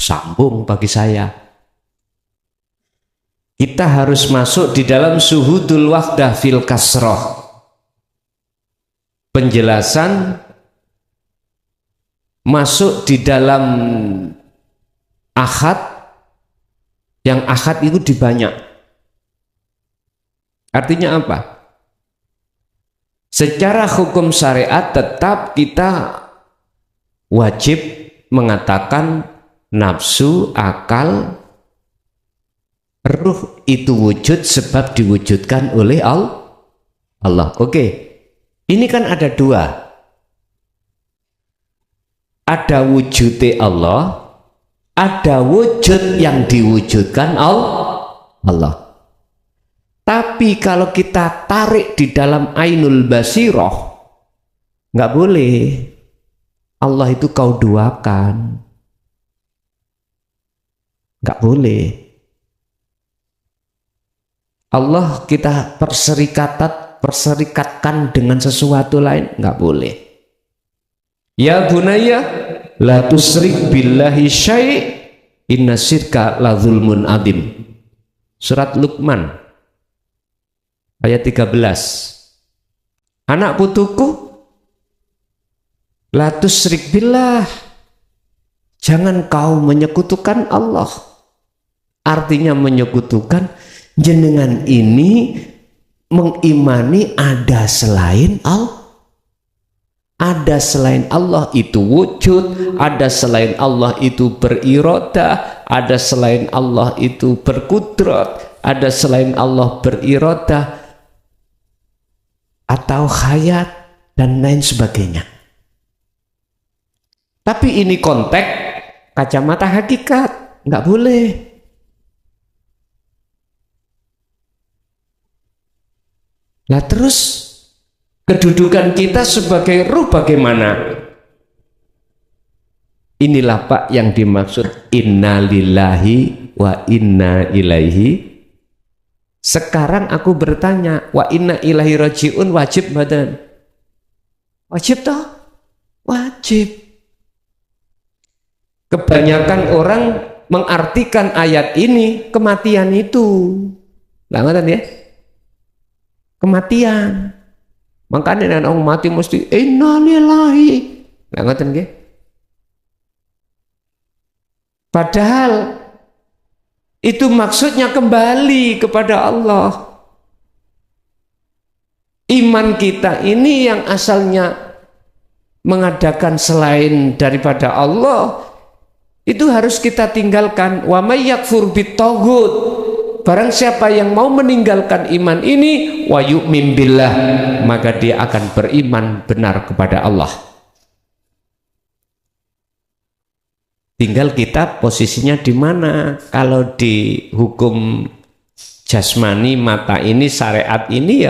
Sambung bagi saya. Kita harus masuk di dalam suhudul wahdah fil kasroh. Penjelasan masuk di dalam ahad, yang ahad itu dibanyak. Artinya apa? Secara hukum syariat tetap kita wajib mengatakan nafsu, akal, ruh itu wujud sebab diwujudkan oleh Allah. Oke, ini kan ada dua. Ada wujudnya Allah, ada wujud yang diwujudkan Allah. Tapi kalau kita tarik di dalam ainul basiroh, nggak boleh. Allah itu kau duakan, nggak boleh. Allah kita perserikatkan dengan sesuatu lain, nggak boleh. Ya bunaya la tusrik billahi syai' inna syirka la zulmun adim. Surat Luqman ayat 13. Anak putuku, la tusrik billah, jangan kau menyekutukan Allah. Artinya menyekutukan, jenengan ini mengimani ada selain Allah. Ada selain Allah itu wujud, ada selain Allah itu berirodah, ada selain Allah itu berkudrat, ada selain Allah berirodah atau hayat dan lain sebagainya. Tapi ini konteks kacamata hakikat, nggak boleh. Nah terus kedudukan kita sebagai ruh bagaimana? Inilah Pak yang dimaksud inna lillahi wa inna ilaihi. Sekarang aku bertanya, wa inna ilaihi rajiun wajib badan? Wajib toh? Wajib. Kebanyakan orang mengartikan ayat ini kematian itu. Nggak ngerti ya? Kematian. Makanya orang mati mesti innalillahi. Nggak ngerti nggih? Padahal itu maksudnya kembali kepada Allah. Iman kita ini yang asalnya mengadakan selain daripada Allah, itu harus kita tinggalkan. Wa may yakfur bitaghut, barang siapa yang mau meninggalkan iman ini, wa yu'min billah, maka dia akan beriman benar kepada Allah. Tinggal kita posisinya di mana. Kalau di hukum jasmani mata ini, syariat ini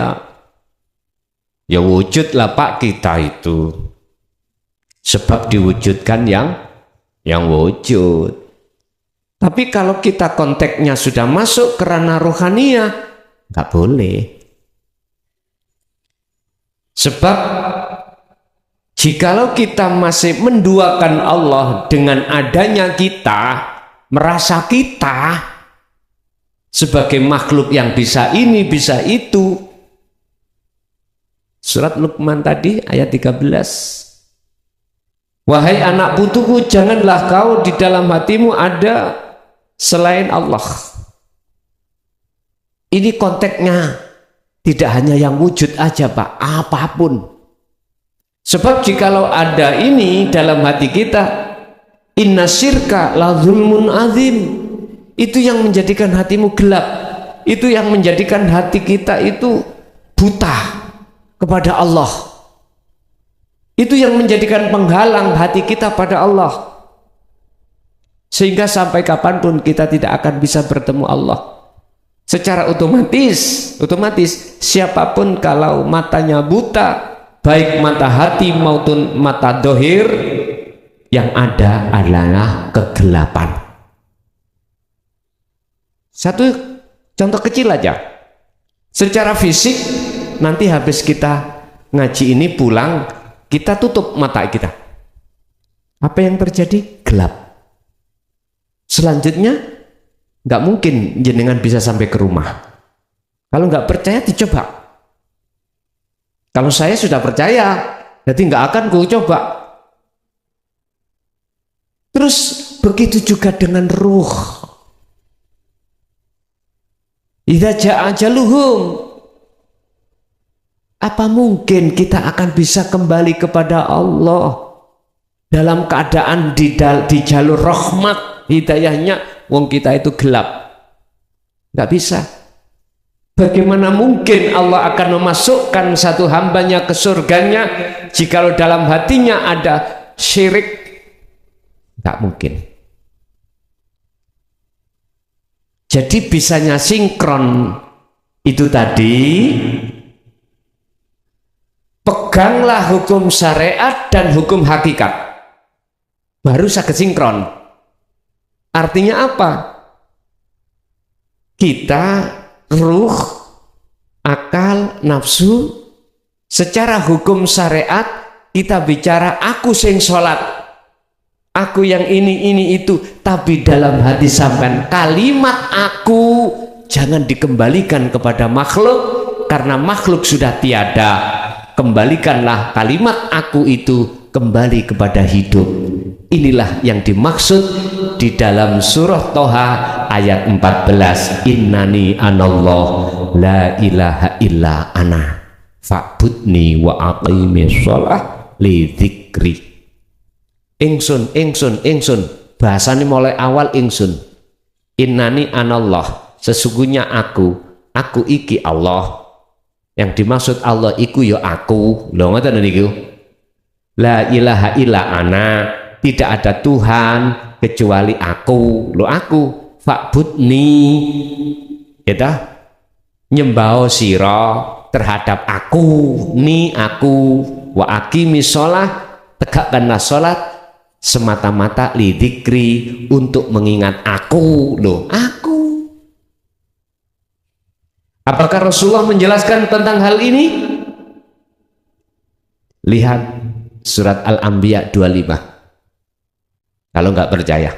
ya wujud lah Pak kita itu. Sebab diwujudkan yang wujud. Tapi kalau kita konteksnya sudah masuk ke ranah rohaniyah, nggak boleh. Sebab jikalau kita masih menduakan Allah dengan adanya kita, merasa kita sebagai makhluk yang bisa ini, bisa itu. Surat Luqman tadi ayat 13. Wahai anak putuku, janganlah kau di dalam hatimu ada selain Allah. Ini konteksnya tidak hanya yang wujud aja Pak, apapun. Sebab jikalau ada ini dalam hati kita, inna syirka la zulmun azim, itu yang menjadikan hatimu gelap, itu yang menjadikan hati kita itu buta kepada Allah, itu yang menjadikan penghalang hati kita pada Allah, sehingga sampai kapanpun kita tidak akan bisa bertemu Allah. Secara otomatis siapapun kalau matanya buta, baik mata hati maupun mata dohir, yang ada adalah kegelapan. Satu contoh kecil aja, secara fisik nanti habis kita ngaji ini pulang, kita tutup mata kita, apa yang terjadi? Gelap. Selanjutnya nggak mungkin jenengan bisa sampai ke rumah. Kalau nggak percaya dicoba. Kalau saya sudah percaya, jadi nggak akan ku coba. Terus begitu juga dengan ruh. Idza jaa ajaluhum, apa mungkin kita akan bisa kembali kepada Allah dalam keadaan di jalur rahmat hidayahnya? Wong kita itu gelap, nggak bisa. Bagaimana mungkin Allah akan memasukkan satu hambanya ke surganya jikalau dalam hatinya ada syirik? Nggak mungkin. Jadi bisanya sinkron itu tadi, peganglah hukum syariat dan hukum hakikat, baru saged sinkron. Artinya apa? Kita ruh, akal, nafsu, secara hukum syariat kita bicara aku sing sholat, aku yang ini itu, tapi dalam hati sampean kalimat aku jangan dikembalikan kepada makhluk, karena makhluk sudah tiada. Kembalikanlah kalimat aku itu kembali kepada hidup. Inilah yang dimaksud di dalam surah Toha ayat 14, innani anallah la ilaha illa ana fa'budni wa aqimis shalah li dzikri. Ingsun bahasanya mulai awal ingsun. Innani anallah, sesungguhnya aku iki Allah. Yang dimaksud Allah iku ya aku. Lho ngoten niku. La ilaha illa ana, tidak ada Tuhan kecuali aku. Lo aku fa'budni, kita nyembah sira terhadap aku, ni aku, wa aqimis shalah, tegakkanlah salat semata-mata li dzikri, untuk mengingat aku. Loh, aku. Apakah Rasulullah menjelaskan tentang hal ini? Lihat surat Al-Anbiya 25. Kalau nggak percaya.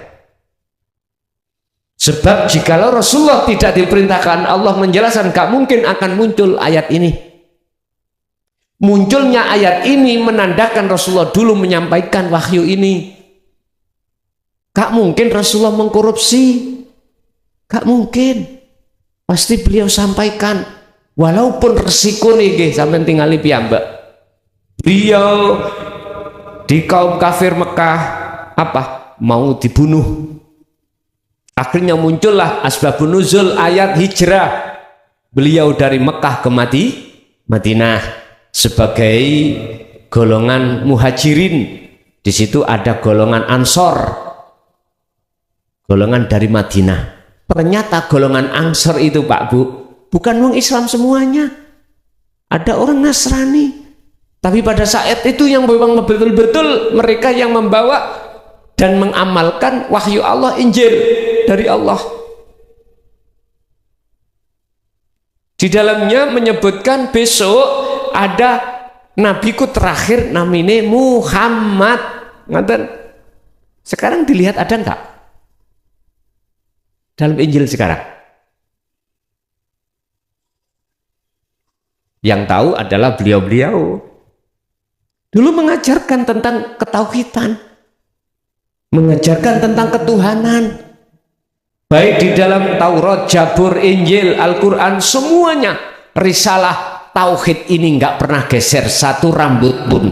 Sebab jikalau Rasulullah tidak diperintahkan Allah menjelaskan, nggak mungkin akan muncul ayat ini. Munculnya ayat ini menandakan Rasulullah dulu menyampaikan wahyu ini. Gak mungkin Rasulullah mengkorupsi, gak mungkin. Pasti beliau sampaikan, walaupun resiko nih sampai tinggali piyambak. Beliau di kaum kafir Mekah apa mau dibunuh. Akhirnya muncullah asbabun nuzul ayat hijrah beliau dari Mekah ke Madinah sebagai golongan muhajirin. Di situ ada golongan ansor, golongan dari Madinah. Ternyata golongan ansor itu Pak Bu, bukan orang Islam semuanya. Ada orang Nasrani. Tapi pada saat itu yang memang betul-betul mereka yang membawa dan mengamalkan wahyu Allah, Injil dari Allah. Di dalamnya menyebutkan besok ada nabiku terakhir namanya Muhammad. Sekarang dilihat ada enggak dalam Injil sekarang? Yang tahu adalah beliau-beliau. Dulu mengajarkan tentang ketauhidan, mengajarkan tentang ketuhanan, baik di dalam Taurat, Zabur, Injil, Al-Quran, semuanya risalah tauhid ini nggak pernah geser satu rambut pun,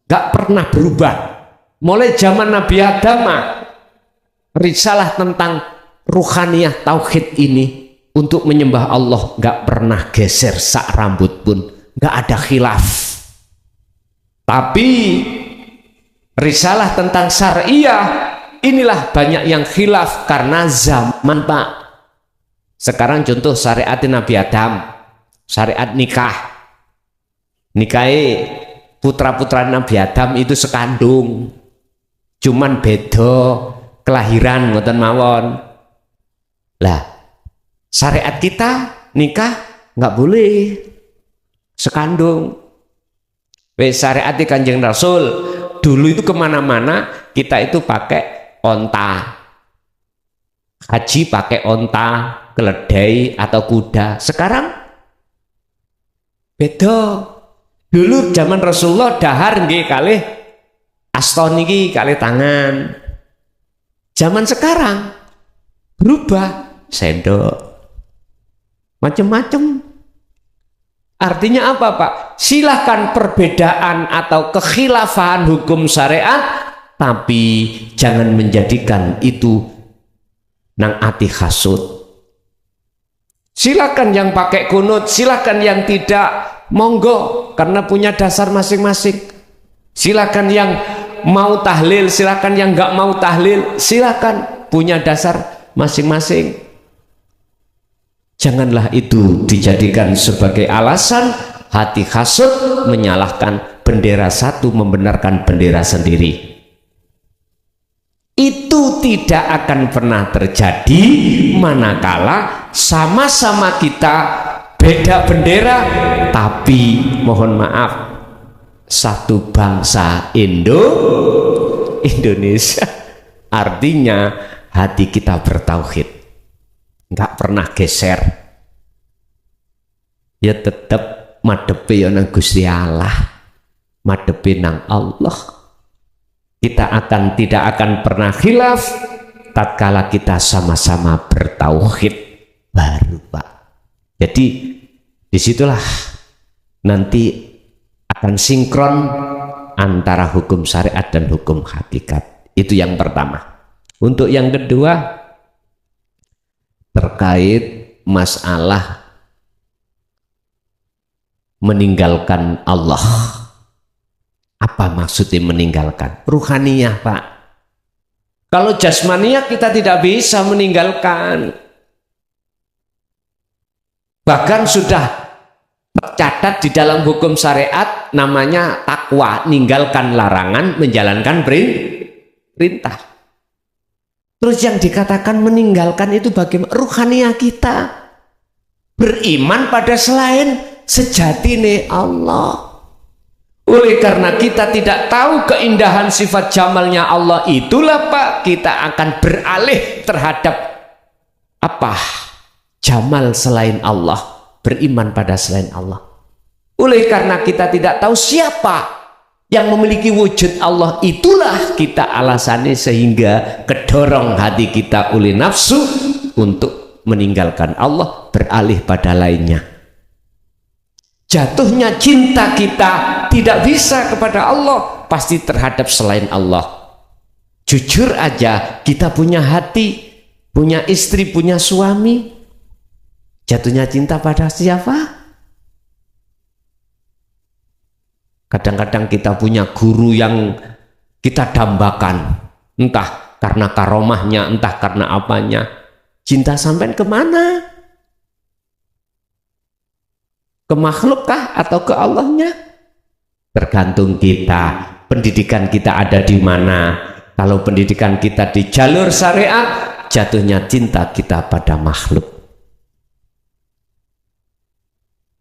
nggak pernah berubah. Mulai zaman Nabi Adam, risalah tentang ruhaniyah tauhid ini untuk menyembah Allah nggak pernah geser sak rambut pun, nggak ada khilaf. Tapi risalah tentang syariah inilah banyak yang khilaf karena zaman, Pak. Sekarang contoh syariat Nabi Adam, syariat nikah. Nikahi putra-putra Nabi Adam itu sekandung, cuman beda kelahiran ngoten mawon. Lah, syariat kita nikah nggak boleh sekandung. Syariat Kanjeng Rasul dulu itu kemana-mana kita itu pakai onta, haji pakai onta, keledai atau kuda. Sekarang beda. Dulu zaman Rasulullah dahar nggih kalih aston niki kalih tangan. Zaman sekarang berubah, sendok, macam-macam. Artinya apa, Pak? Silahkan perbedaan atau kekhilafan hukum syariat, tapi jangan menjadikan itu nang ati hasud. Silakan yang pakai kunut, silakan yang tidak, monggo, karena punya dasar masing-masing. Silakan yang mau tahlil, silakan yang nggak mau tahlil, silakan, punya dasar masing-masing. Janganlah itu dijadikan sebagai alasan hati hasud menyalahkan bendera satu, membenarkan bendera sendiri. Itu tidak akan pernah terjadi manakala sama-sama kita beda bendera, tapi mohon maaf satu bangsa Indonesia. Artinya hati kita bertauhid, nggak pernah geser. Ya tetap madepi nang Gusti Allah, madepi nang Allah. Kita tidak akan pernah khilaf tatkala kita sama-sama bertauhid baru, Pak. Jadi disitulah nanti akan sinkron antara hukum syariat dan hukum hakikat. Itu yang pertama. Untuk yang kedua, terkait masalah meninggalkan Allah. Apa maksudnya meninggalkan? Ruhaniyah, Pak. Kalau jasmaniyah kita tidak bisa meninggalkan. Bahkan sudah tercatat di dalam hukum syariat namanya takwa, meninggalkan larangan, menjalankan perintah. Terus yang dikatakan meninggalkan itu bagaimana? Ruhaniyah kita beriman pada selain sejatine Allah. Oleh karena kita tidak tahu keindahan sifat jamalnya Allah, itulah Pak, kita akan beralih terhadap apa? Jamal selain Allah, beriman pada selain Allah. Oleh karena kita tidak tahu siapa yang memiliki wujud Allah, itulah kita alasannya sehingga kedorong hati kita oleh nafsu untuk meninggalkan Allah, beralih pada lainnya. Jatuhnya cinta kita tidak bisa kepada Allah, pasti terhadap selain Allah. Jujur aja, kita punya hati, punya istri, punya suami, jatuhnya cinta pada siapa? Kadang-kadang kita punya guru yang kita dambakan, entah karena karomahnya, entah karena apanya. Cinta sampai kemana? Ke makhlukkah atau ke Allahnya? Tergantung kita, pendidikan kita ada di mana. Kalau pendidikan kita di jalur syariat, jatuhnya cinta kita pada makhluk.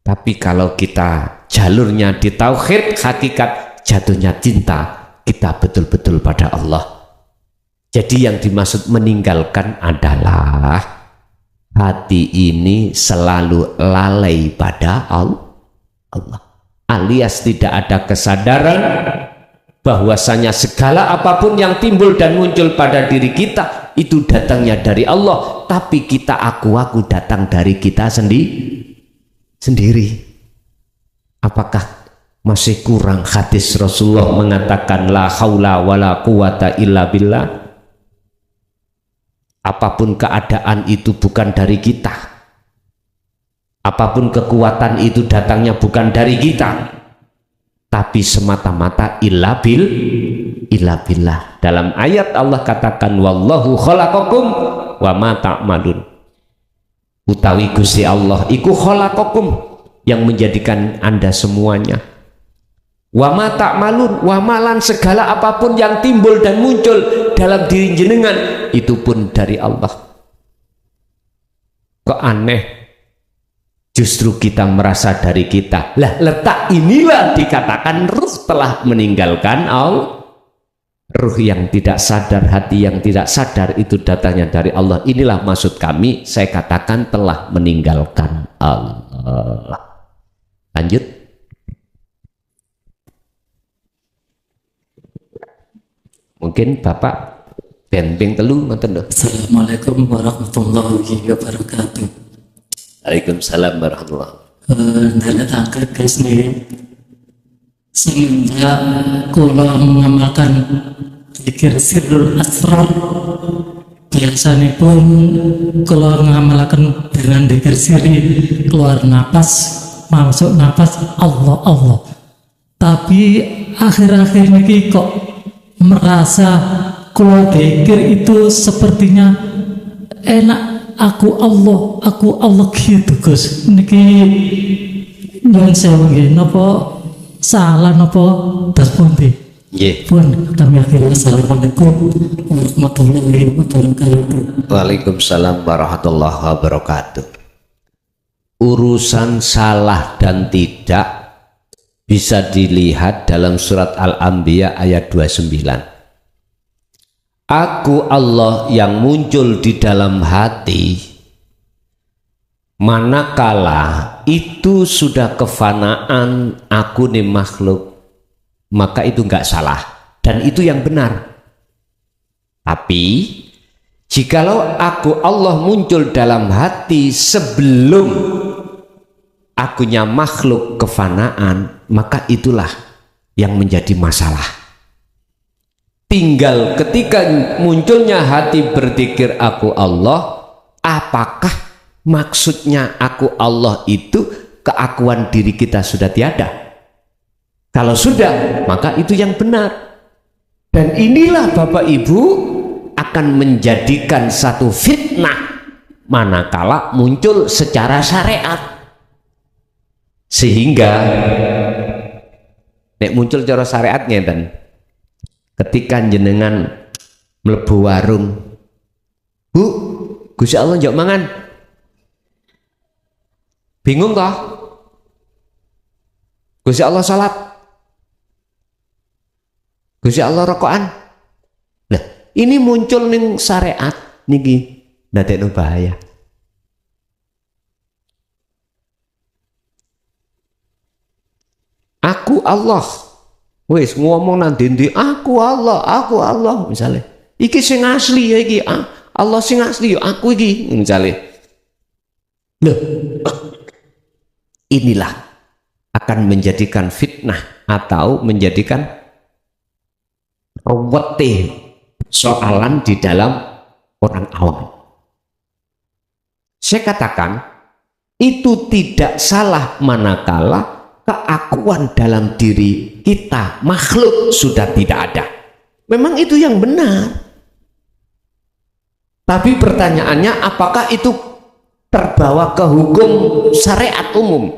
Tapi kalau kita jalurnya di tauhid hakikat, jatuhnya cinta kita betul-betul pada Allah. Jadi yang dimaksud meninggalkan adalah hati ini selalu lalai pada Allah, alias tidak ada kesadaran bahwasanya segala apapun yang timbul dan muncul pada diri kita itu datangnya dari Allah, tapi kita aku datang dari kita sendiri. Apakah masih kurang hadis Rasulullah mengatakan la haula wala quwata illa billah? Apapun keadaan itu bukan dari kita, apapun kekuatan itu datangnya bukan dari kita, tapi semata-mata illa billah. Dalam ayat Allah katakan wallahu khalaqakum wa ma ta'malun. Utawi Gusti Allah iku khalaqakum, yang menjadikan Anda semuanya. Wa ma ta'malun, wa malan segala apapun yang timbul dan muncul dalam diri jenengan itu pun dari Allah. Kok aneh? Justru kita merasa dari kita. Lah letak inilah dikatakan ruh telah meninggalkan Allah. Ruh yang tidak sadar, hati yang tidak sadar itu datangnya dari Allah. Inilah maksud kami, saya katakan telah meninggalkan Allah. Lanjut. Mungkin Bapak benping telu ngoten lho. Assalamualaikum warahmatullahi wabarakatuh. Waalaikumsalam warahmatullahi. Dari angkat guys nih, semenjak kula mengamalkan zikir sirrul asrar, biasanya pun kula mengamalkan dengan zikir sirri, keluar napas, masuk napas, Allah Allah. Tapi akhir-akhir ini kok merasa kalau zikir itu sepertinya enak, aku Allah gitu Gus. Niki nyuwun sewu nggih, napa salah napa das pundi? Nggih. Pun kami akhiri. Assalamualaikum warahmatullahi wabarakatuh. Waalaikumsalam warahmatullahi wabarakatuh. Urusan salah dan tidak bisa dilihat dalam surat Al-Anbiya ayat 29. Aku Allah yang muncul di dalam hati, manakala itu sudah kefanaan aku nih makhluk, maka itu enggak salah dan itu yang benar. Tapi jikalau aku Allah muncul dalam hati sebelum akunya makhluk kefanaan, maka itulah yang menjadi masalah. Tinggal ketika munculnya hati berzikir aku Allah, apakah maksudnya aku Allah itu keakuan diri kita sudah tiada? Kalau sudah, maka itu yang benar. Dan inilah Bapak Ibu akan menjadikan satu fitnah manakala muncul secara syariat. Sehingga nek muncul cara syariat ngeten, ketika jenengan mlebu warung, Bu, Gusti Allah njok mangan, bingung toh? Gusti Allah salat, Gusti Allah rokokan. Nah, ini muncul ning syariat niki ndadekno bahaya. Aku Allah, wis ngomong nanti aku Allah misalnya. Iki sing asli ya iki, Allah sing asli ya aku iki misalnya. Loh, inilah akan menjadikan fitnah atau menjadikan rewetih soalan di dalam orang awam. Saya katakan itu tidak salah manakala keakuan dalam diri kita makhluk sudah tidak ada. Memang itu yang benar. Tapi pertanyaannya, apakah itu terbawa ke hukum syariat umum?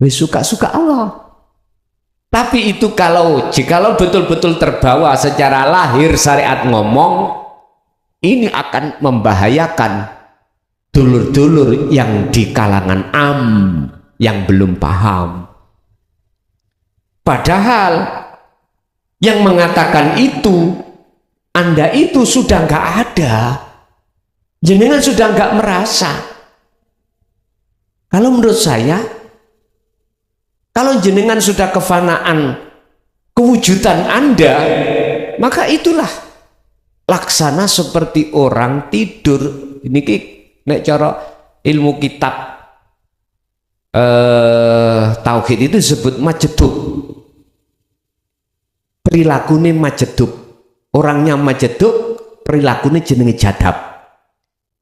Wis suka-suka Allah. Tapi itu jikalau betul-betul terbawa secara lahir syariat ngomong, ini akan membahayakan dulur-dulur yang di kalangan yang belum paham. Padahal yang mengatakan itu, Anda itu sudah nggak ada, jenengan sudah nggak merasa. Kalau menurut saya, Kalau jenengan sudah kefanaan kewujudan Anda, maka itulah laksana seperti orang tidur. Ini nek cara ilmu kitab tauhid itu disebut majedub. Perilakunya majedub. Orangnya majedub, perilakunya jenenge jadab.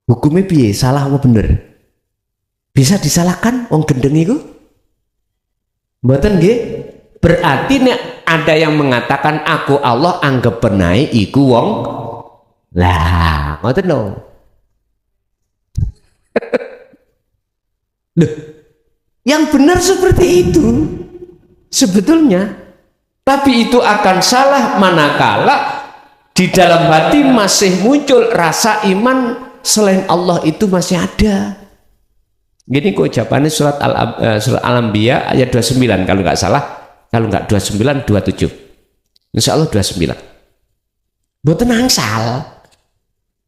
Hukumnya piye? Salah apa bener? Bisa disalahkan wong gendeng itu? Mboten nggih? Berarti nek ada yang mengatakan aku Allah anggap benai iku wong. Lah, ngoten lho. Loh, yang benar seperti itu sebetulnya. Tapi itu akan salah manakala di dalam hati masih muncul rasa iman selain Allah itu masih ada. Gini kok jawabannya surat Al-Anbiya ayat 29 kalau nggak salah, kalau nggak 29 27. Insya Allah 29. Mboten angsal.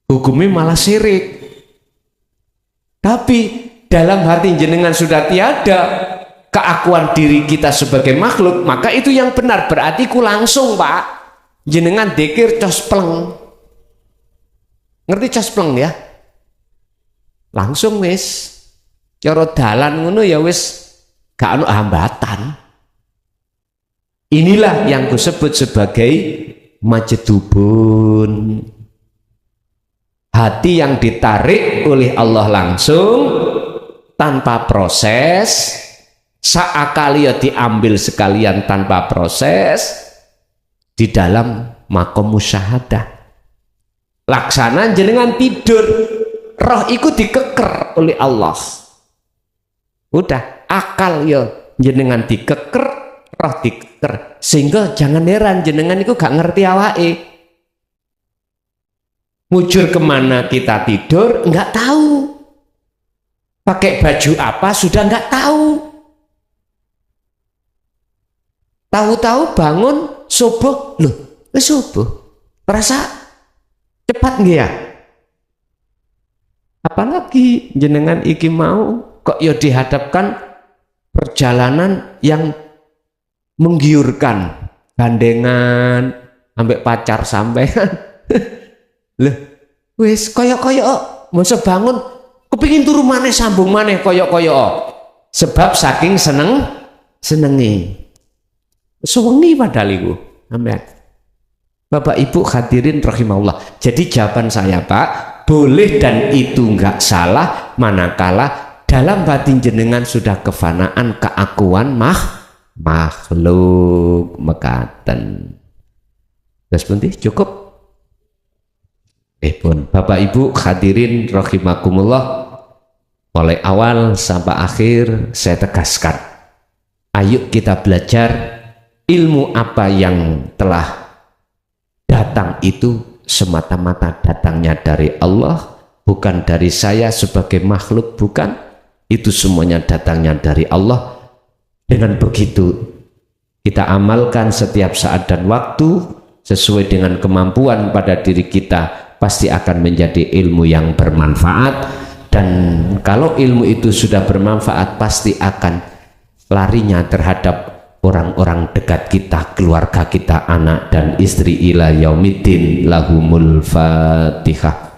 Hukumnya malah syirik. Tapi dalam hati jenengan sudah tiada keakuan diri kita sebagai makhluk, maka itu yang benar. Berarti ku langsung Pak, jenengan dikir cospleng. Ngerti cospleng ya? Langsung wis. Cara dalan ngono ya wis gak ono hambatan. Inilah yang kusebut sebagai majedubun. Hati yang ditarik oleh Allah langsung tanpa proses. Saakali ya diambil sekalian tanpa proses di dalam makom musyahadah. Laksana jenengan tidur, roh ikut dikeker oleh Allah. Udah akal ya jenengan dikeker, roh dikeker, sehingga jangan heran jenengan itu gak ngerti awake. Mujur kemana kita tidur nggak tahu, pakai baju apa sudah nggak tahu. Tahu-tahu bangun subuh, loh, subuh, perasa cepat nggih ya? Apalagi jenengan iki mau kok ya dihadapkan perjalanan yang menggiurkan, gandengan, ambek pacar sampean. Loh, wis koyok-koyok, masa bangun, kepingin turu maneh sambung maneh koyok-koyok, sebab saking senengi. Sewengi padahal iku. Amin. Bapak Ibu hadirin rahimahullah. Jadi jawaban saya Pak, boleh dan itu enggak salah manakala dalam batin jenengan sudah kefanaan keakuan makhluk mekaten. Terus pundi cukup? Pun Bapak Ibu hadirin rahimakumullah, mulai awal sampai akhir saya tegaskan, ayo kita belajar ilmu apa yang telah datang itu semata-mata datangnya dari Allah, bukan dari saya sebagai makhluk, bukan. Itu semuanya datangnya dari Allah. Dengan begitu kita amalkan setiap saat dan waktu sesuai dengan kemampuan pada diri kita, pasti akan menjadi ilmu yang bermanfaat. Dan kalau ilmu itu sudah bermanfaat, pasti akan larinya terhadap orang-orang dekat kita, keluarga kita, anak dan istri ila yaumiddin. Lahumul Fatihah.